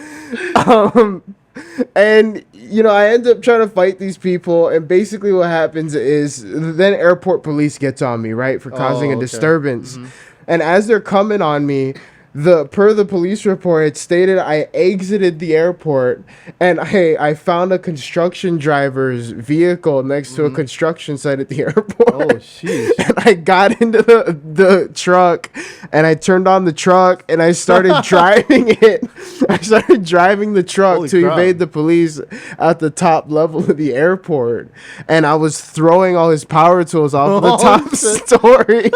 B: And you know, I end up trying to fight these people, and basically what happens is then airport police gets on me, right, for causing a disturbance. And as they're coming on me, per the police report, it stated I exited the airport and I found a construction driver's vehicle next to a construction site at the airport.
A: Oh, jeez.
B: And I got into the truck and I turned on the truck and I started driving it. I started driving the truck
A: Holy
B: to
A: crap.
B: evade the police at the top level of the airport. And I was throwing all his power tools off the top story.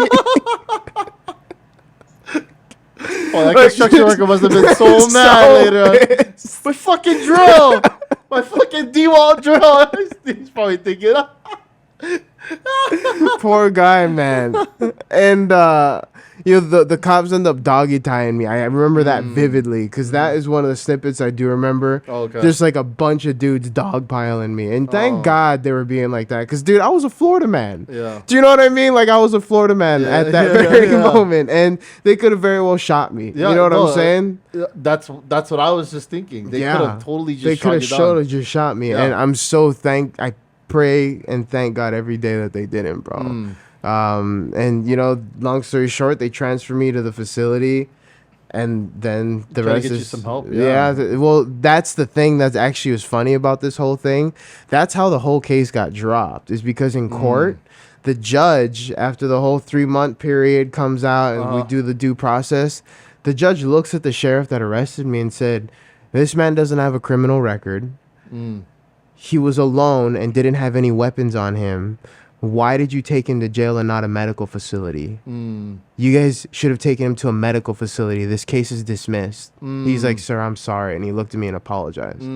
A: Oh, that construction worker must have been so mad later on. My fucking drill! My fucking D-wall drill! He's probably thinking,
B: poor guy, man. And you know, the cops end up doggy tying me. I remember that vividly because that is one of the snippets I do remember.
A: Okay.
B: Just like a bunch of dudes dogpiling me, and thank God they were being like that. Because dude, I was a Florida man.
A: Yeah.
B: Do you know what I mean? Like I was a Florida man at that very moment, and they could have very well shot me.
A: Yeah,
B: you know what I'm saying?
A: That's what I was just thinking. They could have totally just
B: shot me, and I'm so I pray and thank God every day that they didn't, bro. And you know, long story short, they transferred me to the facility, and then the rest is
A: some help.
B: Well, that's the thing that actually was funny about this whole thing. That's how the whole case got dropped, is because in court, the judge, after the whole 3-month period comes out and we do the due process, the judge looks at the sheriff that arrested me and said, "This man doesn't have a criminal record. He was alone and didn't have any weapons on him. Why did you take him to jail and not a medical facility? You guys should have taken him to a medical facility. This case is dismissed." He's like, "Sir, I'm sorry." And he looked at me and apologized.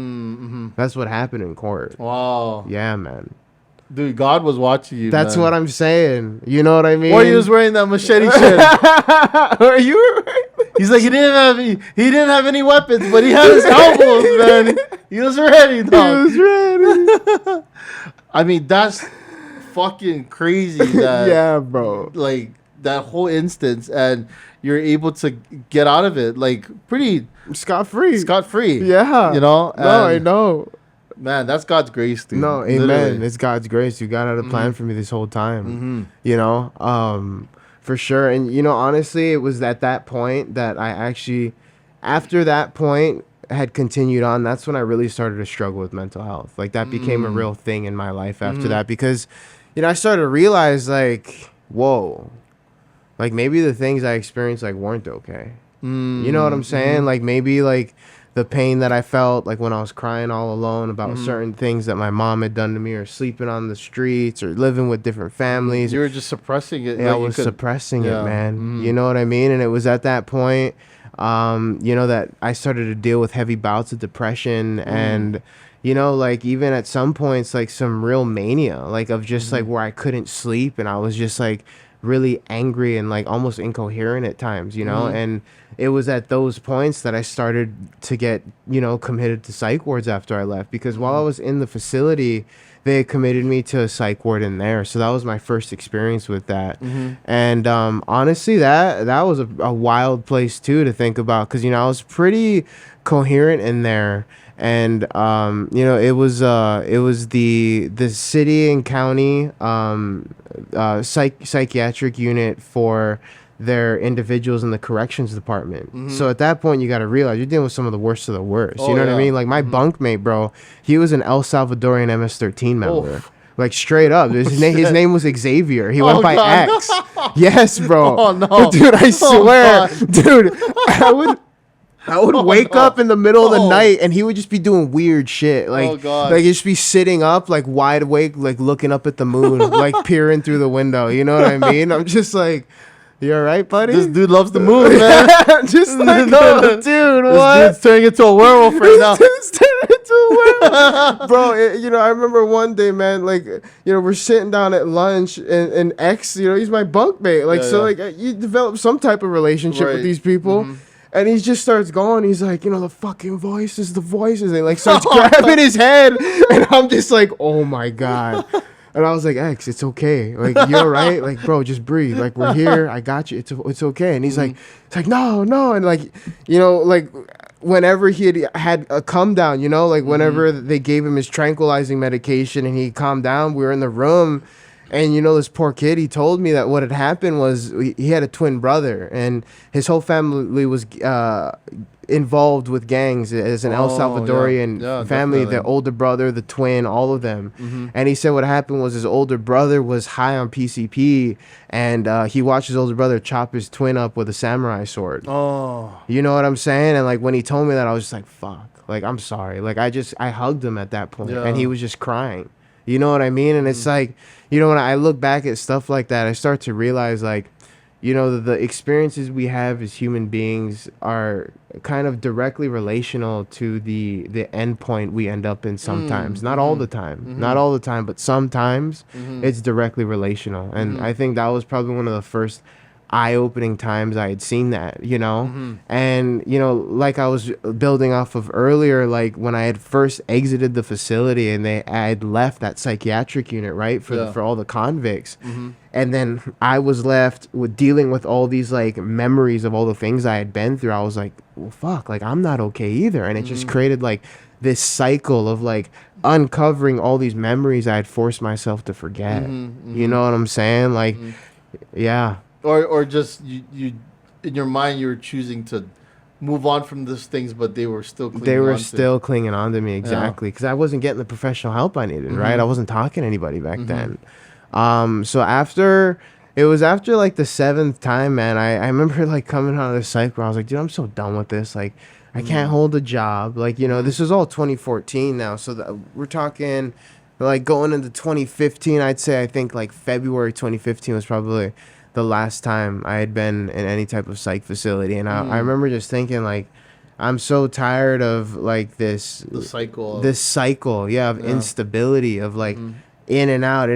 B: That's what happened in court.
A: Wow.
B: Yeah, man.
A: Dude, God was watching you.
B: That's
A: man.
B: what I'm saying. You know what I mean?
A: Or he was wearing that machete shit.
B: Or you were
A: He's like, he didn't have any weapons, but he had his elbows, man. He was ready, dog.
B: He was ready.
A: I mean, that's fucking crazy that
B: yeah, bro.
A: Like that whole instance, and you're able to get out of it like pretty
B: scot free.
A: Yeah.
B: You know?
A: No,
B: I know.
A: Man, that's God's grace, dude.
B: No, amen.
A: Literally.
B: It's God's grace. You God had a plan for me this whole time. You know, for sure. And you know, honestly, it was at that point that I actually, after that point, had continued on. That's when I really started to struggle with mental health. Like that became a real thing in my life after that, because, you know, I started to realize like, whoa, like maybe the things I experienced like weren't okay. You know what I'm saying? Like maybe like the pain that I felt like when I was crying all alone about certain things that my mom had done to me, or sleeping on the streets, or living with different families.
A: You were just suppressing it.
B: Yeah, I was suppressing it, man. You know what I mean? And it was at that point, you know, that I started to deal with heavy bouts of depression and, you know, like even at some points, like some real mania, like of just like where I couldn't sleep, and I was just like really angry and like almost incoherent at times, you know. And it was at those points that I started to get, you know, committed to psych wards after I left, because while I was in the facility, they had committed me to a psych ward in there. So that was my first experience with that. And honestly, that was a wild place too to think about, because, you know, I was pretty coherent in there. And you know, it was the city and county psychiatric unit for their individuals in the corrections department. So at that point, you got to realize you're dealing with some of the worst of the worst. You know what I mean? Like my bunkmate, bro, he was an El Salvadorian MS-13 member. Like straight up, his name was Xavier. He went by
A: God.
B: X. Yes, bro.
A: Oh no,
B: dude, I swear, dude, I would wake up in the middle of the night, and he would just be doing weird shit. Like, like he'd just be sitting up, like wide awake, like looking up at the moon, like peering through the window. You know what I mean? I'm just like, you all right, buddy?
A: This dude loves the moon, man.
B: Just like, oh, dude, what?
A: This dude's turning into a werewolf right now.
B: This dude's turning into a werewolf. Bro, you know, I remember one day, man, like, you know, we're sitting down at lunch, and X, you know, he's my bunkmate. Like, like, you develop some type of relationship with these people. And he just starts going. He's like, you know, the fucking voices, the voices. And he like starts grabbing his head. And I'm just like, oh my God. And I was like, X, it's okay. Like, you're right. Like, bro, just breathe. Like, we're here. I got you. It's okay. And he's like, it's like, no. And like, you know, like whenever he had a come down, you know, like whenever they gave him his tranquilizing medication and he calmed down, we were in the room. And, you know, this poor kid, he told me that what had happened was he had a twin brother, and his whole family was involved with gangs as an El Salvadorian family, definitely. The older brother, the twin, all of them. And he said what happened was his older brother was high on PCP, and he watched his older brother chop his twin up with a samurai sword. You know what I'm saying? And, like, when he told me that, I was just like, fuck. Like, I'm sorry. Like, I hugged him at that point, and he was just crying. You know what I mean? And it's like, you know, when I look back at stuff like that, I start to realize, like, you know, the experiences we have as human beings are kind of directly relational to the end point we end up in sometimes. Not all the time. Not all the time, but sometimes it's directly relational. And I think that was probably one of the first eye-opening times I had seen that, you know. And, you know, like I was building off of earlier, like when I had first exited the facility and I had left that psychiatric unit, right, for all the convicts, and then I was left with dealing with all these like memories of all the things I had been through. I was like, well, fuck, like I'm not okay either. And it just created like this cycle of like uncovering all these memories I had forced myself to forget. You know what I'm saying? Like, yeah.
A: Or just you in your mind you were choosing to move on from these things, but they were still
B: clinging on to me, exactly, because I wasn't getting the professional help I needed. Right, I wasn't talking to anybody back then. So after like the 7th time, man, I remember like coming out of the psych where I was like, dude, I'm so done with this. Like, I can't hold a job. Like, you know, this is all 2014 now, so we're talking like going into 2015. I'd say I think like February 2015 was probably the last time I had been in any type of psych facility. And I remember just thinking, like, I'm so tired of, like, this cycle, of instability, of, like, in and out.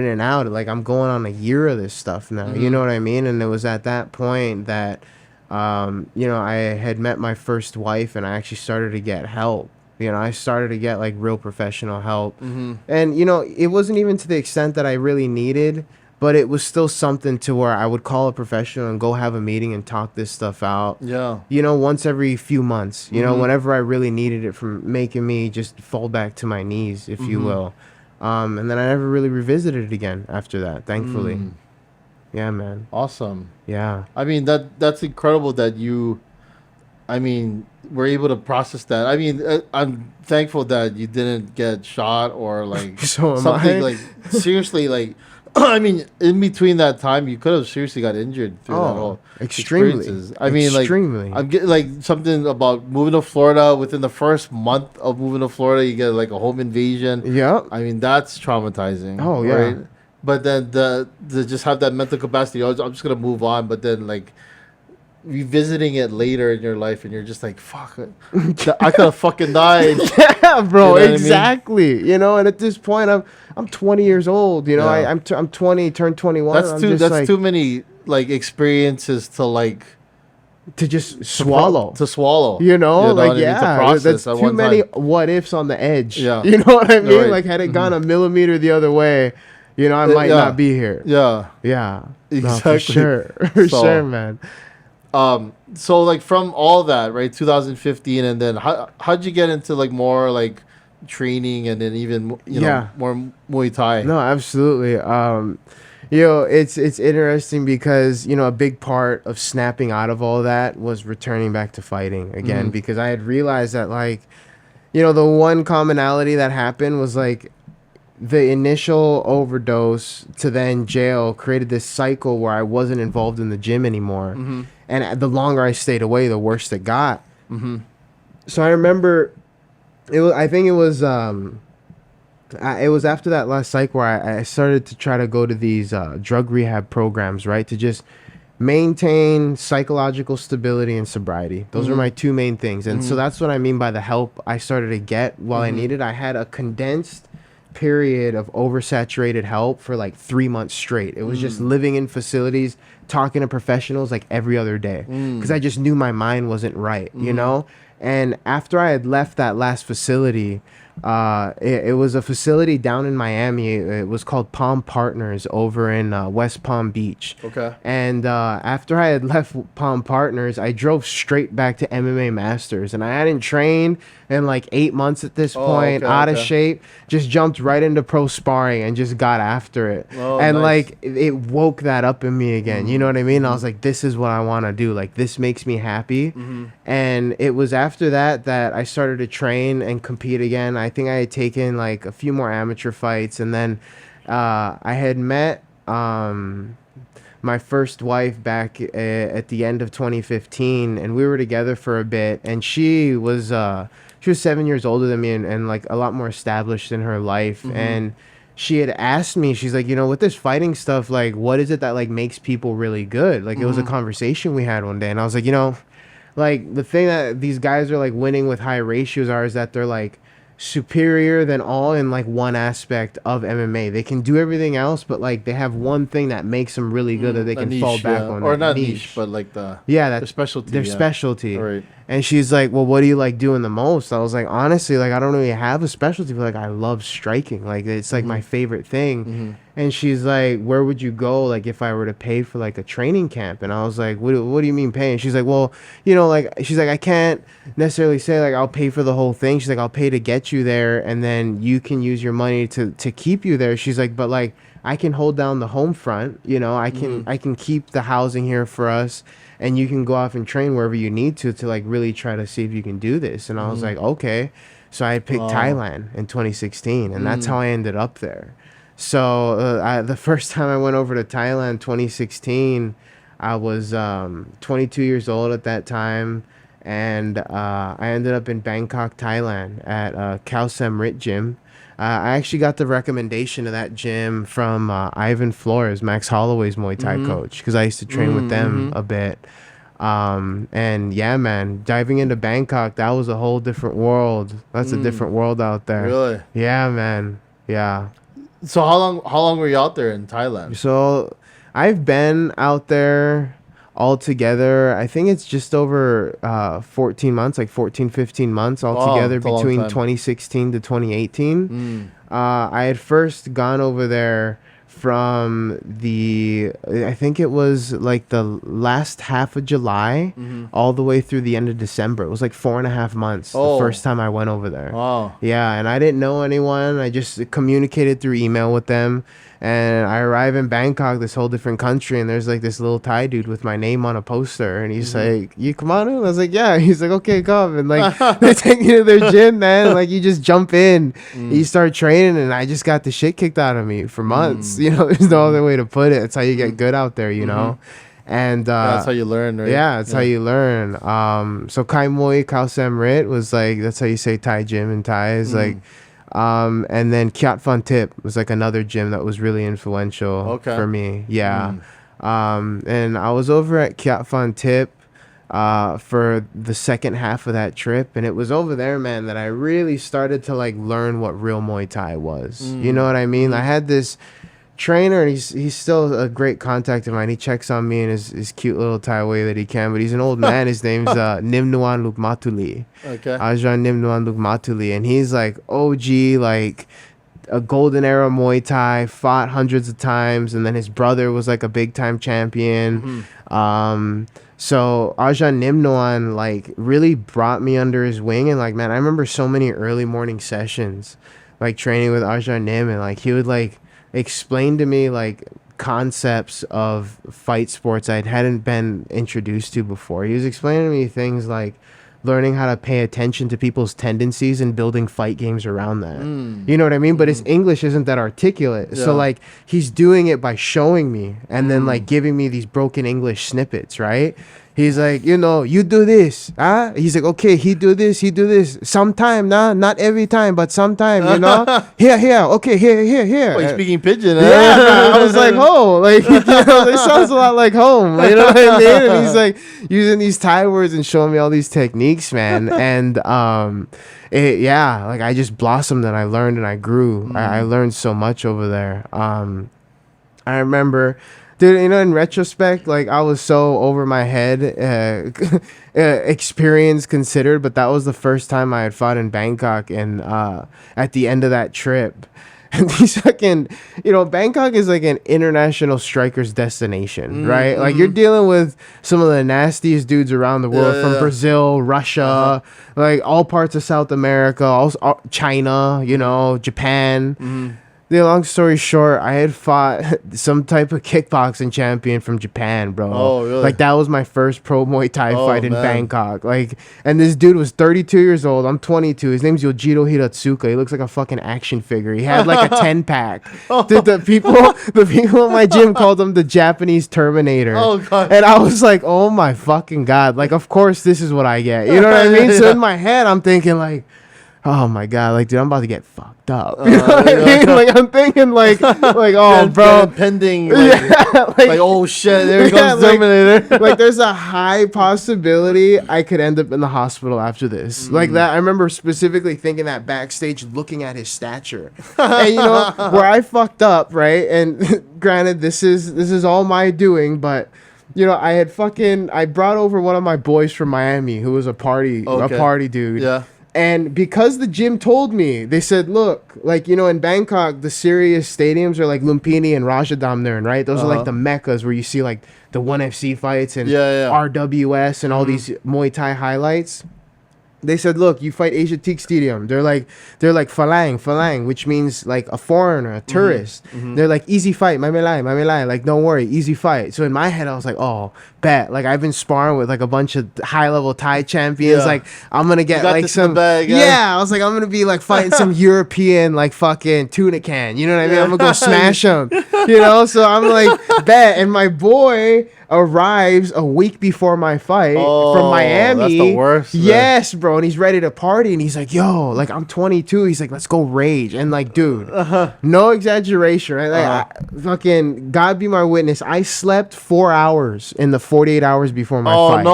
B: Like, I'm going on a year of this stuff now. You know what I mean? And it was at that point that, you know, I had met my first wife, and I actually started to get help. You know, I started to get, like, real professional help. And, you know, it wasn't even to the extent that I really needed but it was still something to where I would call a professional and go have a meeting and talk this stuff out.
A: Yeah.
B: You know, once every few months, you know, whenever I really needed it from making me just fall back to my knees, if you will. And then I never really revisited it again after that, thankfully. Yeah, man.
A: Awesome.
B: Yeah.
A: I mean, that's incredible that you, I mean, were able to process that. I mean, I'm thankful that you didn't get shot or like
B: So am
A: something
B: I.
A: like seriously like. I mean, in between that time, you could have seriously got injured through that whole
B: extremely.
A: experiences. I mean, like I'm getting like something about moving to Florida. Within the first month of moving to Florida, you get like a home invasion.
B: Yeah.
A: I mean, that's traumatizing.
B: Oh, yeah.
A: Right? But then the just have that mental capacity. I'm just gonna move on. But then like revisiting it later in your life, and you're just like, fuck, I could have fucking died.
B: Yeah, bro,
A: You know what I mean?
B: exactly. You know, and at this point, I'm 20 years old. You know,
A: Yeah.
B: I'm 20, turned 21.
A: That's too many like experiences to like
B: to just swallow.
A: to swallow.
B: You know,
A: what
B: like
A: I mean?
B: yeah,
A: To process
B: that's
A: at
B: too
A: one
B: many
A: time.
B: what ifs on the edge.
A: Yeah.
B: You know what I mean?
A: Right.
B: Like had it gone a millimeter the other way, you know, I might
A: yeah.
B: not be here.
A: Yeah.
B: Yeah,
A: Exactly.
B: No, for sure, for
A: So-
B: sure, man.
A: So like from all that, right, 2015, and then how'd you get into like more like training and then even you know
B: Yeah.
A: more Muay Thai?
B: No, absolutely. You know, it's interesting because, you know, a big part of snapping out of all that was returning back to fighting again, because I had realized that, like, you know, the one commonality that happened was like the initial overdose to then jail created this cycle where I wasn't involved in the gym anymore. And the longer I stayed away, the worse it got. So I remember I think it was after that last cycle where I started to try to go to these drug rehab programs, right? To just maintain psychological stability and sobriety. Those are my two main things. And so that's what I mean by the help I started to get while I needed. I had a condensed period of oversaturated help for like 3 months straight. It was just living in facilities, talking to professionals like every other day, because I just knew my mind wasn't right, you know? And after I had left that last facility, it was a facility down in Miami. It was called Palm Partners over in West Palm Beach.
A: Okay.
B: And after I had left Palm Partners, I drove straight back to MMA Masters. And I hadn't trained in like 8 months at this point,
A: okay,
B: out of
A: okay.
B: shape. Just jumped right into pro sparring and just got after it.
A: Oh,
B: and
A: nice.
B: like it woke that up in me again. You know what I mean? I was like, this is what I want to do. Like, this makes me happy. And it was after that I started to train and compete again. I think I had taken like a few more amateur fights, and then I had met my first wife back at the end of 2015, and we were together for a bit. And she was 7 years older than me, and like a lot more established in her life. And she had asked me, she's like, you know, with this fighting stuff, like, what is it that like makes people really good? Like, it was a conversation we had one day, and I was like, you know, like the thing that these guys are like winning with high ratios is that they're like superior than all in like one aspect of MMA. They can do everything else, but like they have one thing that makes them really good that they can fall back on.
A: Or
B: that
A: not niche, but like their specialty.
B: their
A: yeah.
B: specialty.
A: Right.
B: And she's like, well, what do you like doing the most? I was like, honestly, like, I don't really have a specialty, but like, I love striking. Like, it's like my favorite thing. And she's like, where would you go, like, if I were to pay for like a training camp? And I was like, what do you mean paying? She's like, well, you know, like, she's like, I can't necessarily say like I'll pay for the whole thing. She's like, I'll pay to get you there, and then you can use your money to keep you there. She's like, but like, I can hold down the home front, you know, I can keep the housing here for us, and you can go off and train wherever you need to like really try to see if you can do this. And I was like, okay. So I picked Thailand in 2016, and that's how I ended up there. So the first time I went over to Thailand, 2016, I was 22 years old at that time, and I ended up in Bangkok, Thailand at Khao Sam Rit Gym. I actually got the recommendation of that gym from Ivan Flores, Max Holloway's Muay Thai coach, because I used to train with them a bit. And yeah, man, diving into Bangkok, that was a whole different world. That's a different world out there.
A: Really?
B: Yeah, man. Yeah.
A: So how long were you out there in Thailand?
B: So I've been out there altogether, I think it's just over 14 months, like 15 months altogether,
A: it's a long
B: between
A: time.
B: 2016 to 2018. I had first gone over there from I think it was like the last half of July all the way through the end of December. It was like 4.5 months the first time I went over there.
A: Wow.
B: Yeah, and I didn't know anyone. I just communicated through email with them. And I arrive in Bangkok, this whole different country, and there's like this little Thai dude with my name on a poster, and he's like, "You Kamanu?" And I was like, "Yeah." He's like, "Okay, come." And like they take you to their gym, man. Like you just jump in, you start training, and I just got the shit kicked out of me for months. You know, there's no other way to put it. It's how you get good out there, you know. And
A: that's how you learn, right?
B: Yeah, that's how you learn. So Kai Moi Khao Sam Rit was like, that's how you say Thai gym in Thai. Is like. And then Kiat Phan Tip was like another gym that was really influential for me. Yeah. And I was over at Kiat Phan Tip for the second half of that trip, and it was over there, man, that I really started to like learn what real Muay Thai was. You know what I mean? I had this trainer, and he's still a great contact of mine. He checks on me in his cute little Thai way that he can, but he's an old man. His name's Nim Nuan Luk Matuli.
A: Okay.
B: Ajahn Nim Nuan Luk Matuli, and he's like OG, like a golden era Muay Thai, fought hundreds of times, and then his brother was like a big time champion. So Ajahn Nim Nuan like really brought me under his wing, and like, man, I remember so many early morning sessions like training with Ajahn Nim, and like he would like explain to me like concepts of fight sports I hadn't been introduced to before. He was explaining to me things like learning how to pay attention to people's tendencies and building fight games around that. You know what I mean? But his English isn't that articulate. So like he's doing it by showing me and then like giving me these broken English snippets, right? He's like, you know, you do this. Huh? He's like, okay, he do this. Sometime, nah, not every time, but sometime, you know? Here, okay, here.
A: Oh, he's speaking pigeon.
B: Yeah, man. I was like, oh, like, you know, it sounds a lot like home. You know what I mean? And he's like using these Thai words and showing me all these techniques, man. And like I just blossomed and I learned and I grew. I learned so much over there. I remember, dude, you know, in retrospect, like I was so over my head, experience considered, but that was the first time I had fought in Bangkok, and at the end of that trip, and these fucking, you know, Bangkok is like an international strikers destination, right? Like you're dealing with some of the nastiest dudes around the world, from Brazil, Russia, like all parts of South America, also China, you know, Japan. The long story short, I had fought some type of kickboxing champion from Japan, bro.
A: Oh, really?
B: Like, that was my first pro Muay Thai fight in Bangkok. Like, and this dude was 32 years old. I'm 22. His name's Yojiro Hiratsuka. He looks like a fucking action figure. He had like a 10-pack. Dude, the people at my gym called him the Japanese Terminator.
A: Oh, God.
B: And I was like, oh my fucking God. Like, of course this is what I get. You know what I mean? So in my head, I'm thinking like, oh my God, like, dude, I'm about to get fucked up. You know what I mean? Like, I'm thinking like, oh, bro,
A: pending, like, oh shit, there he comes Terminator.
B: Like, there's a high possibility I could end up in the hospital after this. Like that, I remember specifically thinking that backstage, looking at his stature, and you know where I fucked up, right? And granted, this is all my doing, but. You know, I brought over one of my boys from Miami who was a party dude. Yeah. And because the gym told me, they said, look, like, you know, in Bangkok, the serious stadiums are like Lumpini and Rajadamnern, right? Those are like the meccas where you see like the 1FC fights and RWS and all these Muay Thai highlights. They said, look, you fight Asia Teak Stadium. They're like Falang, which means like a foreigner, a tourist. They're like, easy fight, Mamelai. Like, don't worry, easy fight. So in my head, I was like, oh, bet. Like, I've been sparring with like a bunch of high-level Thai champions. Like, I'm going to get like some... bag, I was like, I'm going to be like fighting some European like fucking tuna can. You know what I mean? I'm going to go smash them. You know? So I'm like, bet. And my boy arrives a week before my fight from Miami.
A: That's the worst.
B: Yes, bro. And he's ready to party. And he's like, yo, like, I'm 22. He's like, let's go rage. And like, dude, no exaggeration, right? Like, fucking God be my witness. I slept 4 hours in the 48 hours before my fight.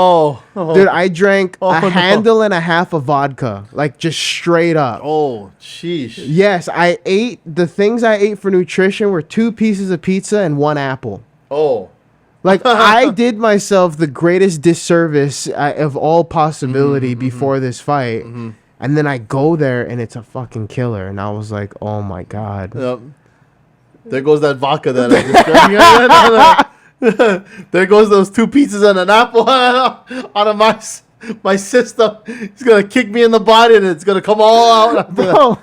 B: Dude, I drank a handle and a half of vodka, like just straight up.
A: Oh, sheesh.
B: Yes, I ate, the things I ate for nutrition were 2 pieces of pizza and 1 apple.
A: Oh.
B: Like, I did myself the greatest disservice of all possibility before this fight. And then I go there and it's a fucking killer. And I was like, oh my God.
A: Yep. There goes that vodka that I just drank. There goes those 2 pizzas and an apple out of my system. He's gonna kick me in the body and it's gonna come all out.
B: Bro.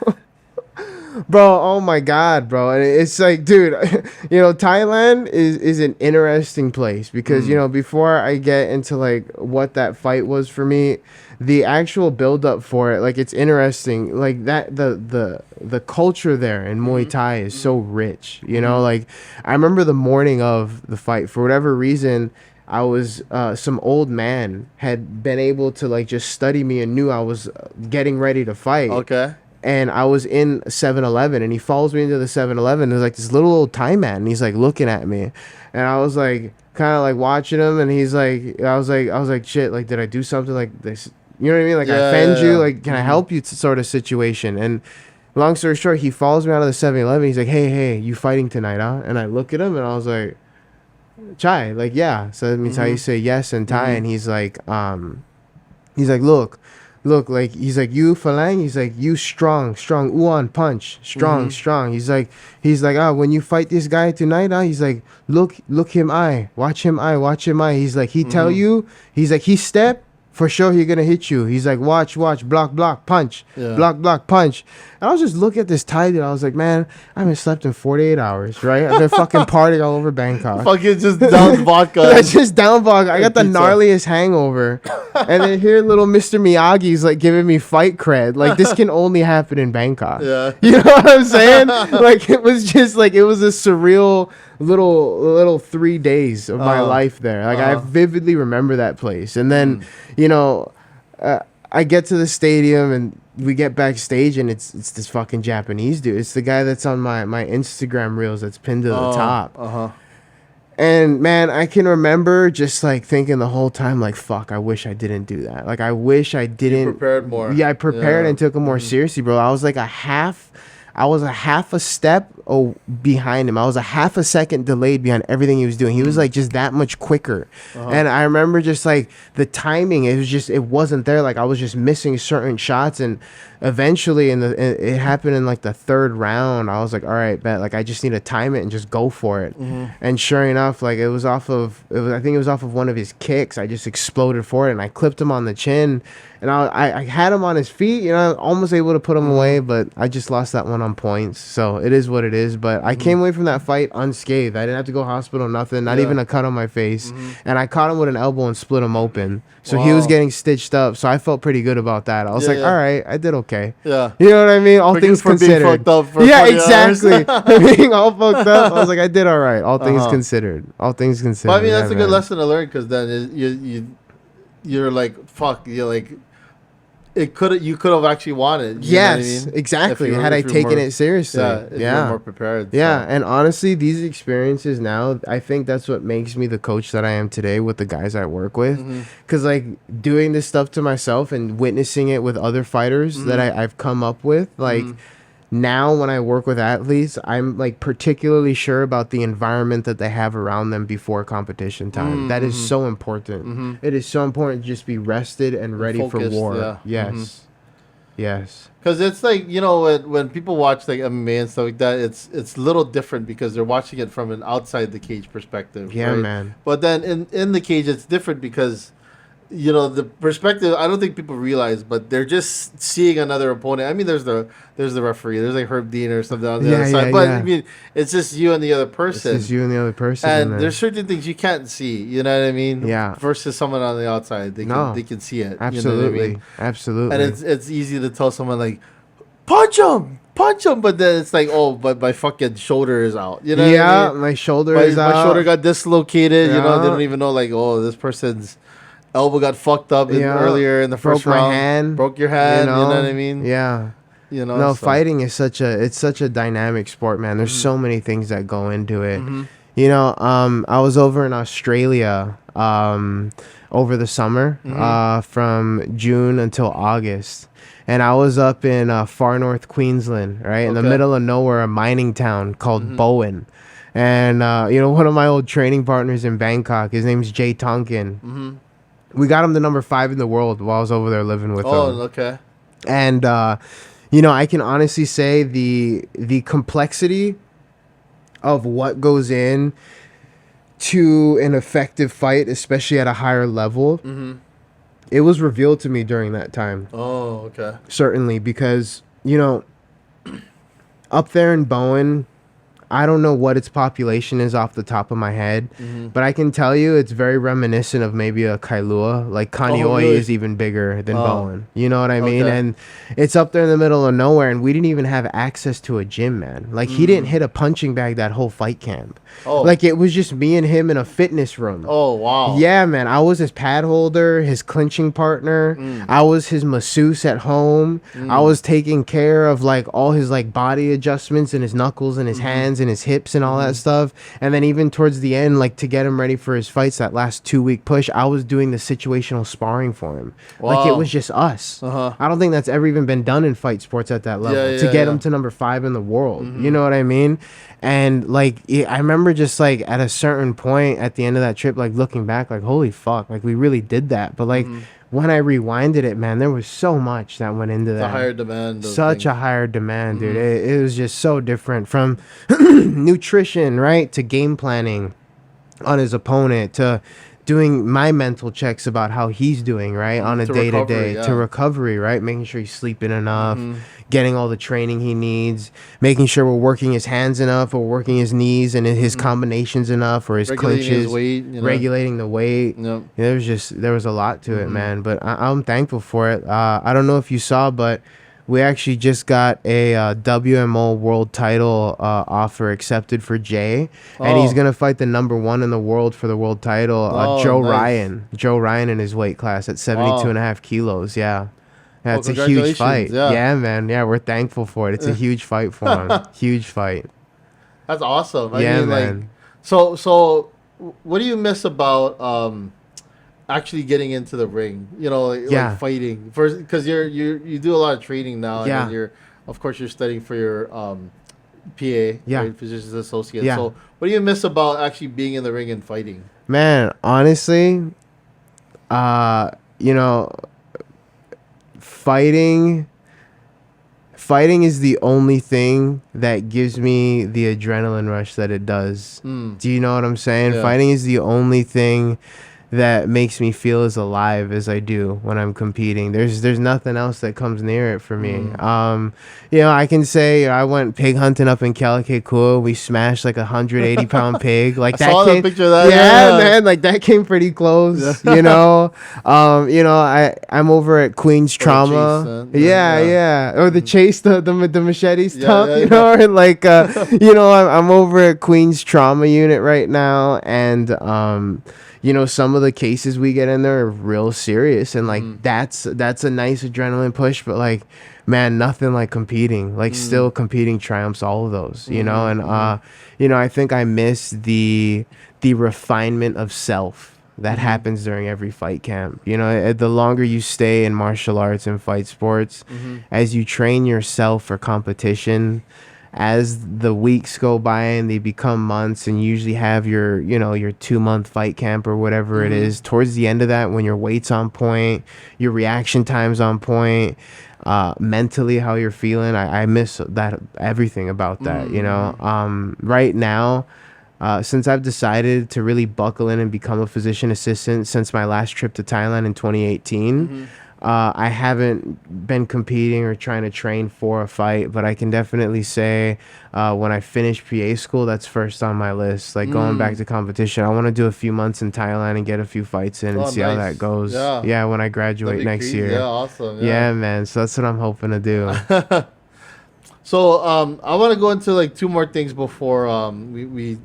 B: Bro, oh my God, bro. And it's like, dude, Thailand is an interesting place because, before I get into like what that fight was for me, the actual build up for it, like it's interesting. Like that the culture there in Muay Thai is so rich. Like I remember the morning of the fight, for whatever reason, I was some old man had been able to like just study me and knew I was getting ready to fight.
A: Okay.
B: And I was in 7-Eleven, and he follows me into the 7-Eleven. There's like this little old Thai man, and he's like looking at me, and I was like kind of like watching him, and he's like, I was like, shit, like did I do something like this? You know what I mean? Like I offend you? Like can I help you? Sort of situation. And long story short, he follows me out of the 7-Eleven. He's like, hey, you fighting tonight, huh? And I look at him, and I was like, Chai, like yeah. So that means how you say yes in Thai, and he's like, look, like he's like, you Falang, he's like, you strong Uan punch, strong. He's like when you fight this guy tonight, he's like, look him eye, watch him eye. He's like, he tell you, he's like, he step for sure he gonna hit you. He's like, watch, block, punch, block, punch. And I was just looking at this Thai dude. I was like, man, I haven't slept in 48 hours, right? I've been fucking partying all over Bangkok.
A: Fucking just down vodka.
B: That's just down vodka. I got the gnarliest hangover. And then here little Mr. Miyagi's like giving me fight cred. Like this can only happen in Bangkok.
A: Yeah.
B: You know what I'm saying? Like it was just like, it was a surreal little 3 days of my life there. Like I vividly remember that place. And then, I get to the stadium and we get backstage and it's this fucking Japanese dude. It's the guy that's on my Instagram reels that's pinned to the top. And man, I can remember just like thinking the whole time, like, fuck, I wish I didn't do that. Like I wish I didn't.
A: You prepared more.
B: Yeah, I prepared and took it more seriously, bro. I was a half a step behind him. I was a half a second delayed behind everything he was doing. He was like just that much quicker. And I remember just like the timing, it wasn't there. Like I was just missing certain shots, and eventually it happened in like the 3rd round. I was like, all right, bet, like I just need to time it and just go for it. And sure enough, like I think it was off of one of his kicks. I just exploded for it and I clipped him on the chin. And I had him on his feet, almost able to put him away, but I just lost that one on points. So it is what it is. But I came away from that fight unscathed. I didn't have to go hospital, nothing, not even a cut on my face. And I caught him with an elbow and split him open. So he was getting stitched up. So I felt pretty good about that. I was all right, I did okay.
A: Yeah.
B: You know what I mean? All things considered.
A: Being fucked up for
B: exactly. Being all fucked up. I was like, I did all right. All things considered. All things considered.
A: But I mean, that's a good lesson to learn, because then you're like, fuck, you're like, you could have actually won it.
B: Yes, exactly. Had I taken it seriously.
A: If you were more prepared.
B: Yeah, so. And honestly, these experiences now, I think that's what makes me the coach that I am today with the guys I work with. Because like doing this stuff to myself and witnessing it with other fighters that I've come up with, like now when I work with athletes, I'm like particularly sure about the environment that they have around them before competition time. That is so important. It is so important to just be rested and ready for war.
A: Yeah.
B: Yes.
A: Because it's like, when people watch like MMA and stuff like that, it's a little different because they're watching it from an outside the cage perspective.
B: Yeah,
A: right?
B: man.
A: But then in the cage, it's different because the perspective, I don't think people realize, but they're just seeing another opponent. I mean, there's the referee, there's like Herb Dean or something on the other side, but I mean, it's just you and the other person.
B: It's just you and the other person.
A: And there's certain things you can't see, you know what I mean?
B: Yeah.
A: Versus someone on the outside, they can see it.
B: Absolutely.
A: You know what I mean?
B: Absolutely.
A: And it's easy to tell someone like, punch him, but then it's like, oh, but my fucking shoulder is out. You know what I mean?
B: My shoulder is out.
A: My shoulder got dislocated. They don't even know, like, oh, this person's elbow got fucked up earlier in the first round. Broke your hand. You know what I mean?
B: Yeah. Fighting is such a dynamic sport, man. There's so many things that go into it. I was over in Australia over the summer from June until August. And I was up in far north Queensland, right? In the middle of nowhere, a mining town called Bowen. And, one of my old training partners in Bangkok, his name's Jay Tonkin. We got him to number 5 in the world while I was over there living with him.
A: Oh, okay.
B: And, I can honestly say the complexity of what goes in to an effective fight, especially at a higher level, it was revealed to me during that time.
A: Oh, okay.
B: Certainly, because, you know, up there in Bowen, I don't know what its population is off the top of my head, but I can tell you it's very reminiscent of maybe a Kailua. Like, Kaneohe
A: really?
B: is even bigger than Bowen. You know what I mean?
A: Okay.
B: And it's up there in the middle of nowhere, and we didn't even have access to a gym, man. Like, he didn't hit a punching bag that whole fight camp.
A: Oh.
B: Like, it was just me and him in a fitness room.
A: Oh, wow.
B: Yeah, man. I was his pad holder, his clinching partner. I was his masseuse at home. I was taking care of, like, all his, like, body adjustments and his knuckles and his hands and his hips and all that stuff. And then even towards the end, like, to get him ready for his fights, that last 2-week push, I was doing the situational sparring for him. Like, it
A: Wow.
B: was just us.
A: Uh-huh.
B: I don't think that's ever even been done in fight sports at that level.
A: Yeah,
B: to
A: yeah,
B: get
A: yeah.
B: him to number 5 in the world. You know what I mean? And, like, I remember just, like, at a certain point at the end of that trip, like, looking back, like, holy fuck, like, we really did that. But, like, when I rewinded it, man, there was so much that went into
A: It's
B: that.
A: a higher demand.
B: Such a higher demand, dude. It was just so different, from nutrition, right, to game planning on his opponent, to doing my mental checks about how he's doing, right, on a
A: To
B: day-to-day,
A: recovery, yeah.
B: to recovery, right, making sure he's sleeping enough, getting all the training he needs, making sure we're working his hands enough, or working his knees and his combinations enough, or his
A: Regulating
B: clinches,
A: his weight, you know.
B: regulating the weight.
A: Yep.
B: There was a lot to it, man, but I'm thankful for it. I don't know if you saw, but we actually just got a WMO world title offer accepted for Jay, and he's gonna fight the number 1 in the world for the world title, Joe
A: nice.
B: Ryan. Joe Ryan in his weight class at 72.5 kilos. Yeah, it's a huge
A: congratulations,
B: fight.
A: yeah.
B: Yeah, man. Yeah, we're thankful for it. It's a huge fight for him. Huge fight.
A: That's awesome. I
B: Yeah,
A: mean,
B: man.
A: like, so what do you miss about actually getting into the ring? You know, like fighting first, because you do a lot of training now, and then of course you're studying for your PA, right, physician's associate.
B: Yeah.
A: So what do you miss about actually being in the ring and fighting?
B: Man, honestly, you know, fighting is the only thing that gives me the adrenaline rush that it does. Do you know what I'm saying?
A: Yeah.
B: Fighting is the only thing that makes me feel as alive as I do when I'm competing. There's nothing else that comes near it for me. You know, I can say I went pig hunting up in Kealakekua. We smashed like 180-pound pig. Like,
A: I saw that picture of that.
B: Yeah, man, like that came pretty close. You know, I'm over at Queen's Trauma. Yeah. Or the chase, the machete stuff. You know, or like you know, I'm over at Queen's Trauma Unit right now, and you know, some of the cases we get in there are real serious, and like that's a nice adrenaline push. But like, man, nothing like competing. Like, still competing triumphs all of those, you know. And you know, I think I miss the refinement of self that happens during every fight camp. You know, the longer you stay in martial arts and fight sports, as you train yourself for competition, as the weeks go by and they become months, and you usually have your 2-month fight camp or whatever it is, towards the end of that, when your weight's on point, your reaction time's on point, mentally how you're feeling, I miss that, everything about that. You know, right now, since I've decided to really buckle in and become a physician assistant since my last trip to Thailand in 2018, I haven't been competing or trying to train for a fight, but I can definitely say when I finish PA school, that's first on my list. Like, going back to competition, I want to do a few months in Thailand and get a few fights in and see how that goes. Yeah, when I graduate next year.
A: Yeah, awesome.
B: Yeah, man. So that's what I'm hoping to do.
A: So I want to go into like 2 more things before we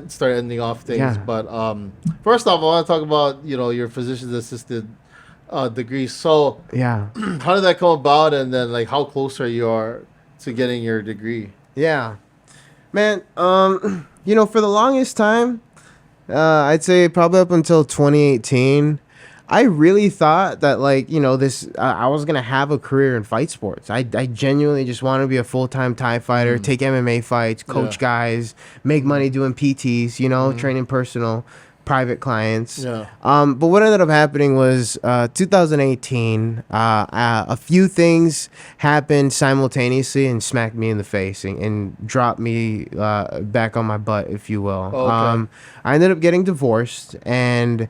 A: start ending off things.
B: Yeah.
A: But first off, I want to talk about, you know, your physician's assisted degree. So
B: Yeah.
A: how did that come about, and then like how close are you to getting your degree?
B: Yeah. Man, you know, for the longest time, I'd say probably up until 2018, I really thought that, like, you know, I was going to have a career in fight sports. I genuinely just want to be a full-time Thai fighter, take MMA fights, coach guys, make money doing PTs, you know, training personal. private clients.
A: Yeah.
B: But what ended up happening was 2018, a few things happened simultaneously and smacked me in the face and dropped me back on my butt, if you will.
A: Okay.
B: I ended up getting divorced, and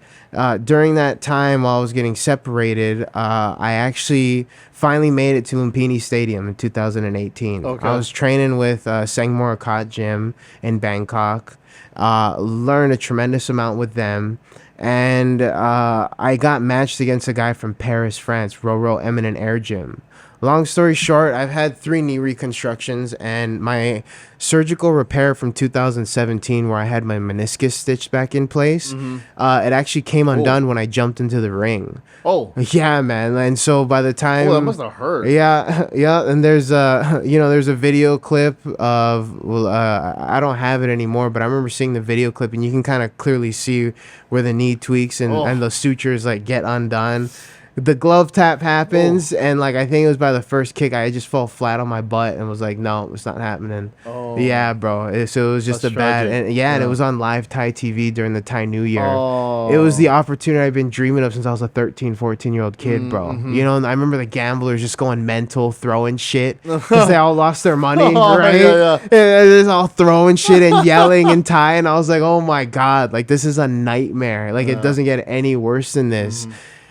B: during that time while I was getting separated, I actually finally made it to Lumpini Stadium in 2018.
A: Okay.
B: I was training with Sangmor Akat Gym in Bangkok. Learned a tremendous amount with them, and I got matched against a guy from Paris, France, Roro Eminent Air Gym. Long story short, I've had 3 knee reconstructions, and my surgical repair from 2017, where I had my meniscus stitched back in place, it actually came undone when I jumped into the ring.
A: Oh.
B: Yeah, man. And so by the time...
A: Oh, that must have hurt.
B: Yeah, yeah. And there's there's a video clip of... Well, I don't have it anymore, but I remember seeing the video clip, and you can kind of clearly see where the knee tweaks and the sutures, like, get undone. The glove tap happens, and like I think it was by the first kick, I just fell flat on my butt and was like, "No, it's not happening." Oh, yeah, bro. So it was just
A: That's
B: bad,
A: tragic.
B: and it was on live Thai TV during the Thai New Year.
A: Oh.
B: It was the opportunity I've been dreaming of since I was a 13, 14-year-old kid, bro. You know, and I remember the gamblers just going mental, throwing shit because they all lost their money, right?
A: Yeah.
B: And they're just all throwing shit and yelling in Thai, and I was like, "Oh my god, like this is a nightmare. Like it doesn't get any worse than this."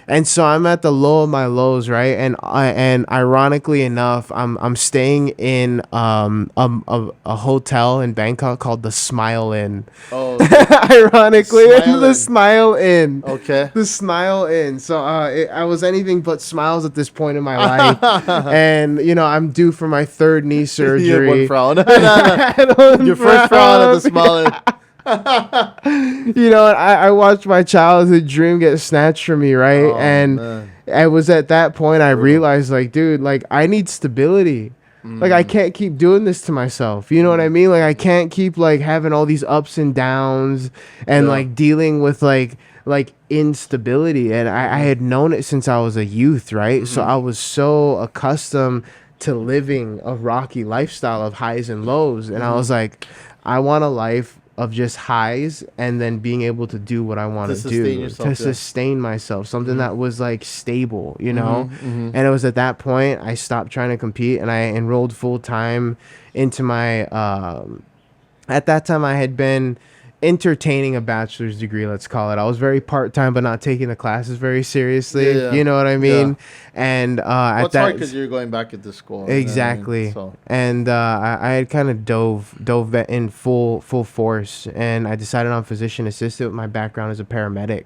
B: And so I'm at the low of my lows, right? And ironically enough, I'm staying in a hotel in Bangkok called the Smile Inn.
A: Oh,
B: ironically,
A: Smile
B: the
A: Inn.
B: Smile Inn.
A: Okay.
B: The Smile Inn. So I was anything but smiles at this point in my life, and you know I'm due for my 3rd knee surgery.
A: You had one frown.
B: One
A: Your first frown at the Smile Inn.
B: You know, I watched my childhood dream get snatched from me, right?
A: Oh,
B: and
A: man.
B: it was at that point I realized, like, dude, like I need stability. Like I can't keep doing this to myself. You know what I mean? Like I can't keep like having all these ups and downs and like dealing with like instability. And I had known it since I was a youth, right? So I was so accustomed to living a rocky lifestyle of highs and lows. And I was like, I want a life of just highs and then being able to do what I want to do to sustain myself, something that was like stable, you know. And it was at that point I stopped trying to compete and I enrolled full time into my at that time I had been entertaining a bachelor's degree, let's call it. I was very part-time but not taking the classes very seriously. You know what I mean? And
A: it's hard because you're going back into school.
B: Exactly. And I had kind of dove in full force, and I decided on physician assistant with my background as a paramedic.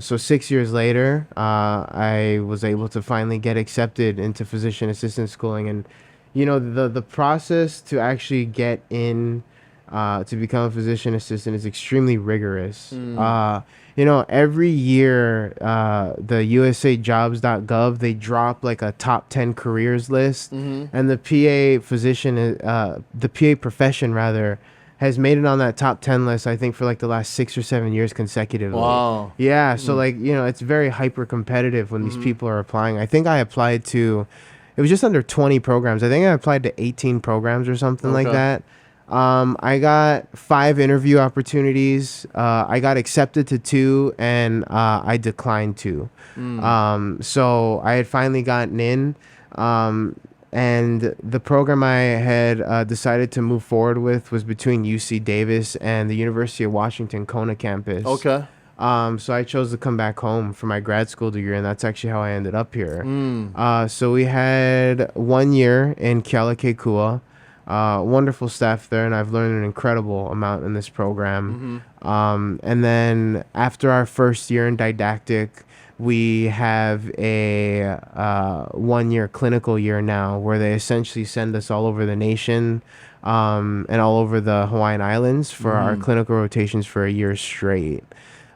B: So 6 years later, I was able to finally get accepted into physician assistant schooling. And you know, the process to actually get in to become a physician assistant is extremely rigorous. You know, every year, the usajobs.gov, they drop like a top 10 careers list, and the PA physician, the PA profession rather, has made it on that top 10 list, I think, for like the last 6 or 7 years consecutively.
A: Wow.
B: Yeah. So like, you know, it's very hyper competitive when these people are applying. I think I applied to, it was just under 20 programs. I think I applied to 18 programs or something like that. I got 5 interview opportunities. I got accepted to 2, and I declined 2. So I had finally gotten in, and the program I had decided to move forward with was between UC Davis and the University of Washington Kona campus.
A: Okay.
B: So I chose to come back home for my grad school degree, and that's actually how I ended up here. So we had 1 year in Kealakekua. Wonderful staff there, and I've learned an incredible amount in this program. And then after our first year in didactic, we have a 1 year clinical year now where they essentially send us all over the nation and all over the Hawaiian Islands for our clinical rotations for a year straight.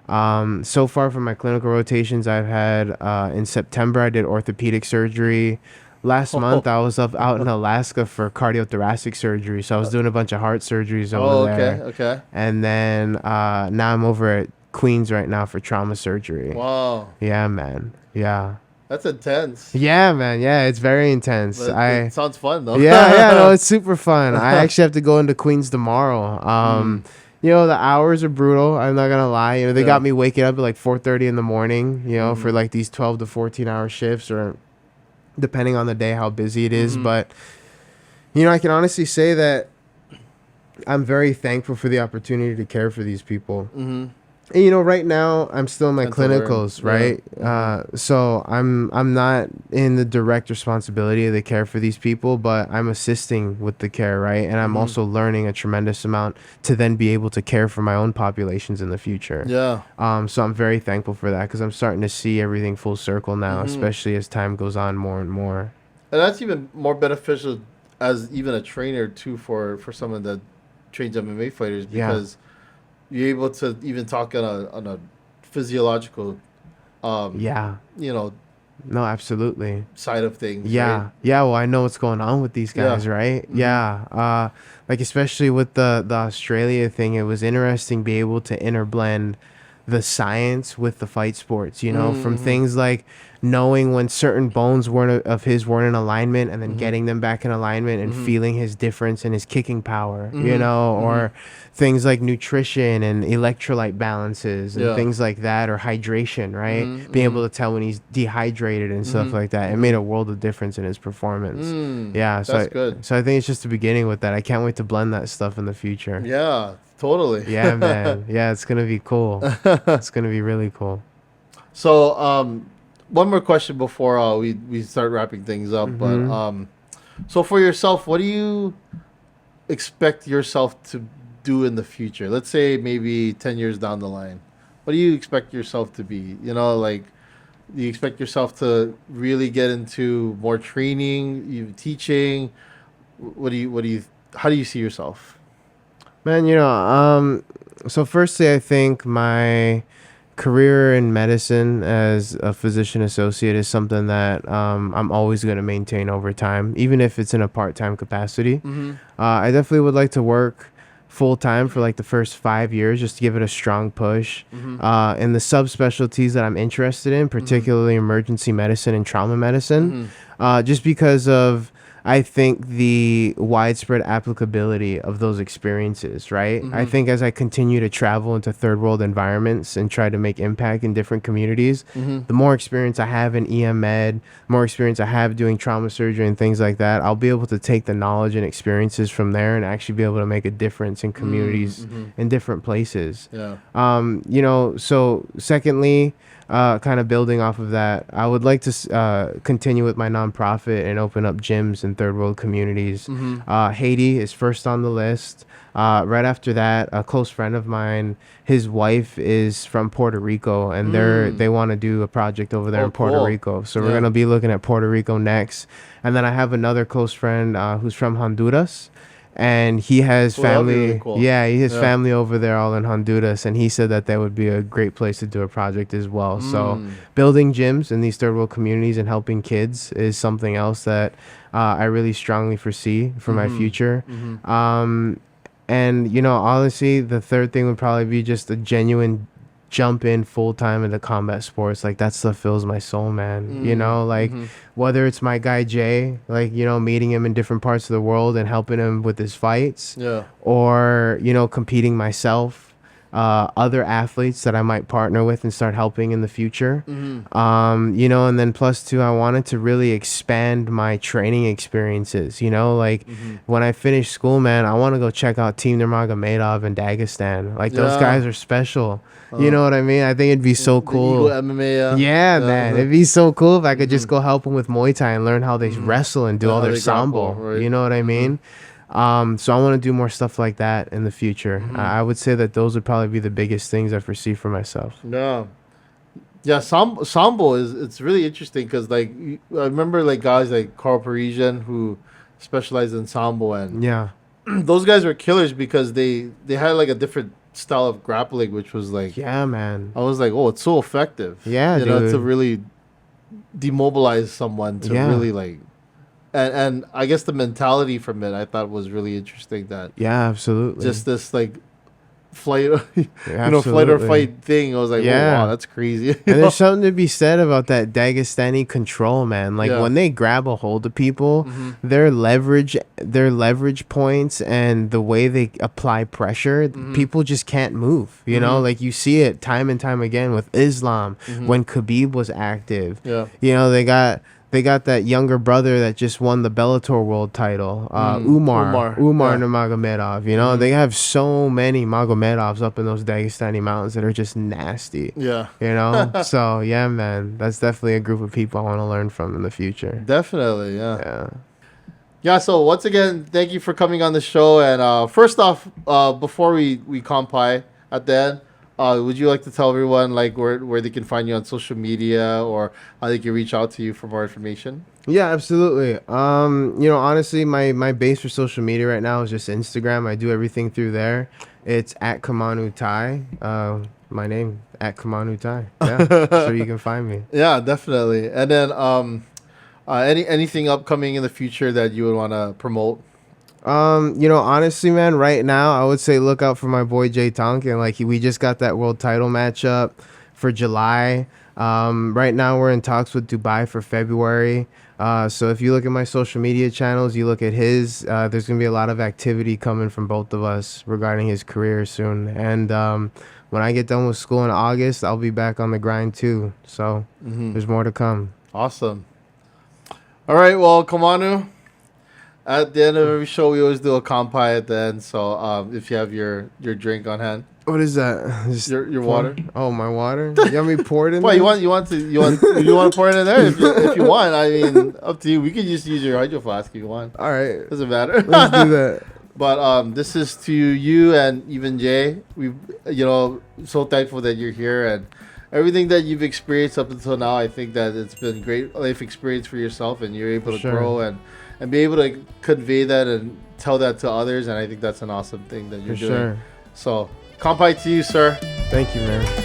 B: So far from my clinical rotations, I've had in September I did orthopedic surgery. Last month I was out in Alaska for cardiothoracic surgery, so I was doing a bunch of heart surgeries over there.
A: Okay.
B: And then now I'm over at Queens right now for trauma surgery.
A: Wow.
B: Yeah, man. Yeah.
A: That's intense.
B: Yeah, man. Yeah, it's very intense.
A: It sounds fun though.
B: Yeah, no, it's super fun. I actually have to go into Queens tomorrow. You know, the hours are brutal. I'm not gonna lie. You know, they got
A: Yeah.
B: me waking up at like 4:30 in the morning. You know, for
A: Mhm.
B: like these 12 to 14 hour shifts, or depending on the day how busy it is.
A: Mhm.
B: But you know, I can honestly say that I'm very thankful for the opportunity to care for these people.
A: Mhm.
B: And, you know, right now I'm still in my
A: And to learn.
B: clinicals,
A: Yeah.
B: right?
A: Mhm.
B: So I'm not in the direct responsibility of the care for these people, but I'm assisting with the care, right? And I'm
A: Mhm.
B: also learning a tremendous amount to then be able to care for my own populations in the future.
A: Yeah.
B: So I'm very thankful for that because I'm starting to see everything full circle now,
A: Mhm.
B: especially as time goes on more and more.
A: And that's even more beneficial as even a trainer too for someone that trains MMA fighters
B: Yeah,
A: because you're able to even talk on a physiological um
B: yeah,
A: you know
B: no, absolutely.
A: side of things, right?
B: Yeah, yeah. Well, I know what's going on with these
A: Yeah.
B: guys, right?
A: Mhm.
B: Yeah. Like especially with the Australia thing, it was interesting be able to interblend the science with the fight sports. You know, from
A: Mhm.
B: things like knowing when certain bones weren't of his weren't in alignment, and then
A: Mhm.
B: getting them back in alignment, and
A: Mhm.
B: feeling his difference in his kicking power. You
A: Mhm.
B: know,
A: Mhm.
B: or things like nutrition and electrolyte balances and
A: Yeah.
B: things like that, or hydration, right?
A: Mhm.
B: Being able
A: Mhm.
B: to tell when he's dehydrated and stuff
A: Mhm.
B: like that. It made
A: Mhm.
B: a world of difference in his performance. Yeah,
A: That's good.
B: so I think it's just the beginning with that. I can't wait to blend that stuff in the future.
A: Yeah, totally.
B: Yeah, man. Yeah, it's gonna be cool. It's gonna be really cool.
A: So, one more question before we start wrapping things up. But
B: Mm-hmm.
A: so for yourself, what do you expect yourself to do in the future? Let's say maybe 10 years down the line. What do you expect yourself to be? You know, like, do you expect yourself to really get into more training, you teaching? How do you see yourself?
B: Man, so firstly, I think my career in medicine as a physician associate is something that I'm always going to maintain over time, even if it's in a part-time capacity.
A: Mm-hmm.
B: I definitely would like to work full time for like the first 5 years just to give it a strong push.
A: Mm-hmm.
B: In the subspecialties that I'm interested in,
A: Mm-hmm.
B: particularly emergency medicine and trauma medicine,
A: Mm-hmm.
B: just because of I think the widespread applicability of those experiences, right? I
A: Mm-hmm.
B: think as I continue to travel into third world environments and try to make impact in different communities,
A: Mm-hmm.
B: the more experience I have in EM Med, more experience I have doing trauma surgery and things like that, I'll be able to take the knowledge and experiences from there and actually be able to make a difference in communities
A: Mm-hmm.
B: in different places.
A: Yeah.
B: So secondly, kind of building off of that, I would like to continue with my nonprofit and open up gyms in third world communities.
A: Mm-hmm.
B: Haiti is first on the list. Right after that, a close friend of mine, his wife is from Puerto Rico, and
A: Mm.
B: they want to do a project over there
A: Oh,
B: in Puerto
A: cool.
B: Rico. So we're
A: Yeah.
B: gonna be looking at Puerto Rico next, and then I have another close friend who's from Honduras, and he has
A: Oh, that would be really
B: family.
A: cool.
B: Yeah, he has
A: Yeah.
B: family over there, all in Honduras, and he said that that would be a great place to do a project as well. So,
A: Mm.
B: building gyms in these third world communities and helping kids is something else that I really strongly foresee for my
A: Mm-hmm.
B: future.
A: Mm-hmm.
B: And honestly, the third thing would probably be just a genuine jump in full time into combat sports. Like that stuff fills my soul, man.
A: Mm.
B: Like
A: Mm-hmm.
B: whether it's my guy Jay, like meeting him in different parts of the world and helping him with his fights,
A: Yeah.
B: or competing myself, other athletes that I might partner with and start helping in the future.
A: Mm-hmm.
B: And then plus two, I wanted to really expand my training experiences. Like
A: Mm-hmm.
B: when I finish school, man, I want to go check out Team Nurmagomedov in Dagestan. Like those
A: Yeah.
B: guys are special. You
A: Uh,
B: know what I mean? I think it'd be so
A: the Eagle
B: cool.
A: MMA.
B: Yeah, man, it'd be so cool if I could
A: Mm-hmm.
B: just go help them with Muay Thai and learn how they
A: Mm-hmm.
B: wrestle and do
A: And
B: all
A: how
B: their
A: they grapple,
B: sambo.
A: right?
B: You know what I
A: Mm-hmm.
B: mean? So I want to do more stuff like that in the future.
A: Mm-hmm.
B: I would say that those would probably be the biggest things I foresee for myself.
A: Yeah. Yeah. Sambo is it's really interesting because I remember like guys like Carl Parisian who specialized in sambo and
B: Yeah,
A: those guys were killers because they had like a different style of grappling which was like
B: yeah, man.
A: I was like, oh, it's so effective.
B: Yeah,
A: To
B: dude.
A: really demobilize someone to
B: Yeah,
A: really like and I guess the mentality from it I thought was really interesting that
B: yeah, absolutely.
A: just this like flight, flight or
B: Absolutely.
A: fight thing. I was like,
B: Yeah.
A: oh, wow, that's crazy.
B: And there's something to be said about that Dagestani control, man. Like
A: Yeah.
B: when they grab a hold of people, their leverage points and the way they apply pressure, people just can't move. You know, like you see it time and time again with Islam when Khabib was active.
A: Yeah.
B: You know, they got that younger brother that just won the Bellator world title, Umar Nurmagomedov. You know, they have so many Magomedovs up in those Dagestani mountains that are just nasty.
A: Yeah.
B: You know, so yeah, man, that's definitely a group of people I want to learn from in the future.
A: Definitely, yeah.
B: Yeah.
A: Yeah, so once again, thank you for coming on the show. And first off, before we Kampai at the end, would you like to tell everyone like where they can find you on social media or how they can reach out to you for more information?
B: Yeah, absolutely. You know, honestly, my base for social media right now is just Instagram. I do everything through there. It's at Kamanu Thai. My name at Kamanu Thai. Yeah, so you can find me.
A: Yeah, definitely. And then anything upcoming in the future that you would want to promote?
B: You know, honestly, man, right now I would say look out for my boy Jay Tonkin. Like we just got that world title matchup for July. Right now we're in talks with Dubai for February. So if you look at my social media channels, you look at his, there's gonna be a lot of activity coming from both of us regarding his career soon. And when I get done with school in August, I'll be back on the grind too. So there's more to come.
A: Awesome. All right, well, Kamanu, at the end of every show, we always do a kampai at the end. So if you have your drink on hand,
B: What is that? Just
A: your water.
B: Oh, my water. You want me poured in?
A: Well,
B: there?
A: you want to pour it in there if you want. I mean, up to you. We could just use your hydro flask if you want.
B: All right.
A: Doesn't matter.
B: Let's do that.
A: But this is to you and even Jay. We, so thankful that you're here and everything that you've experienced up until now. I think that it's been great life experience for yourself, and you're able to grow and be able to convey that and tell that to others. And I think that's an awesome thing that you're doing.
B: Sure.
A: So, kampai to you, sir.
B: Thank you, man.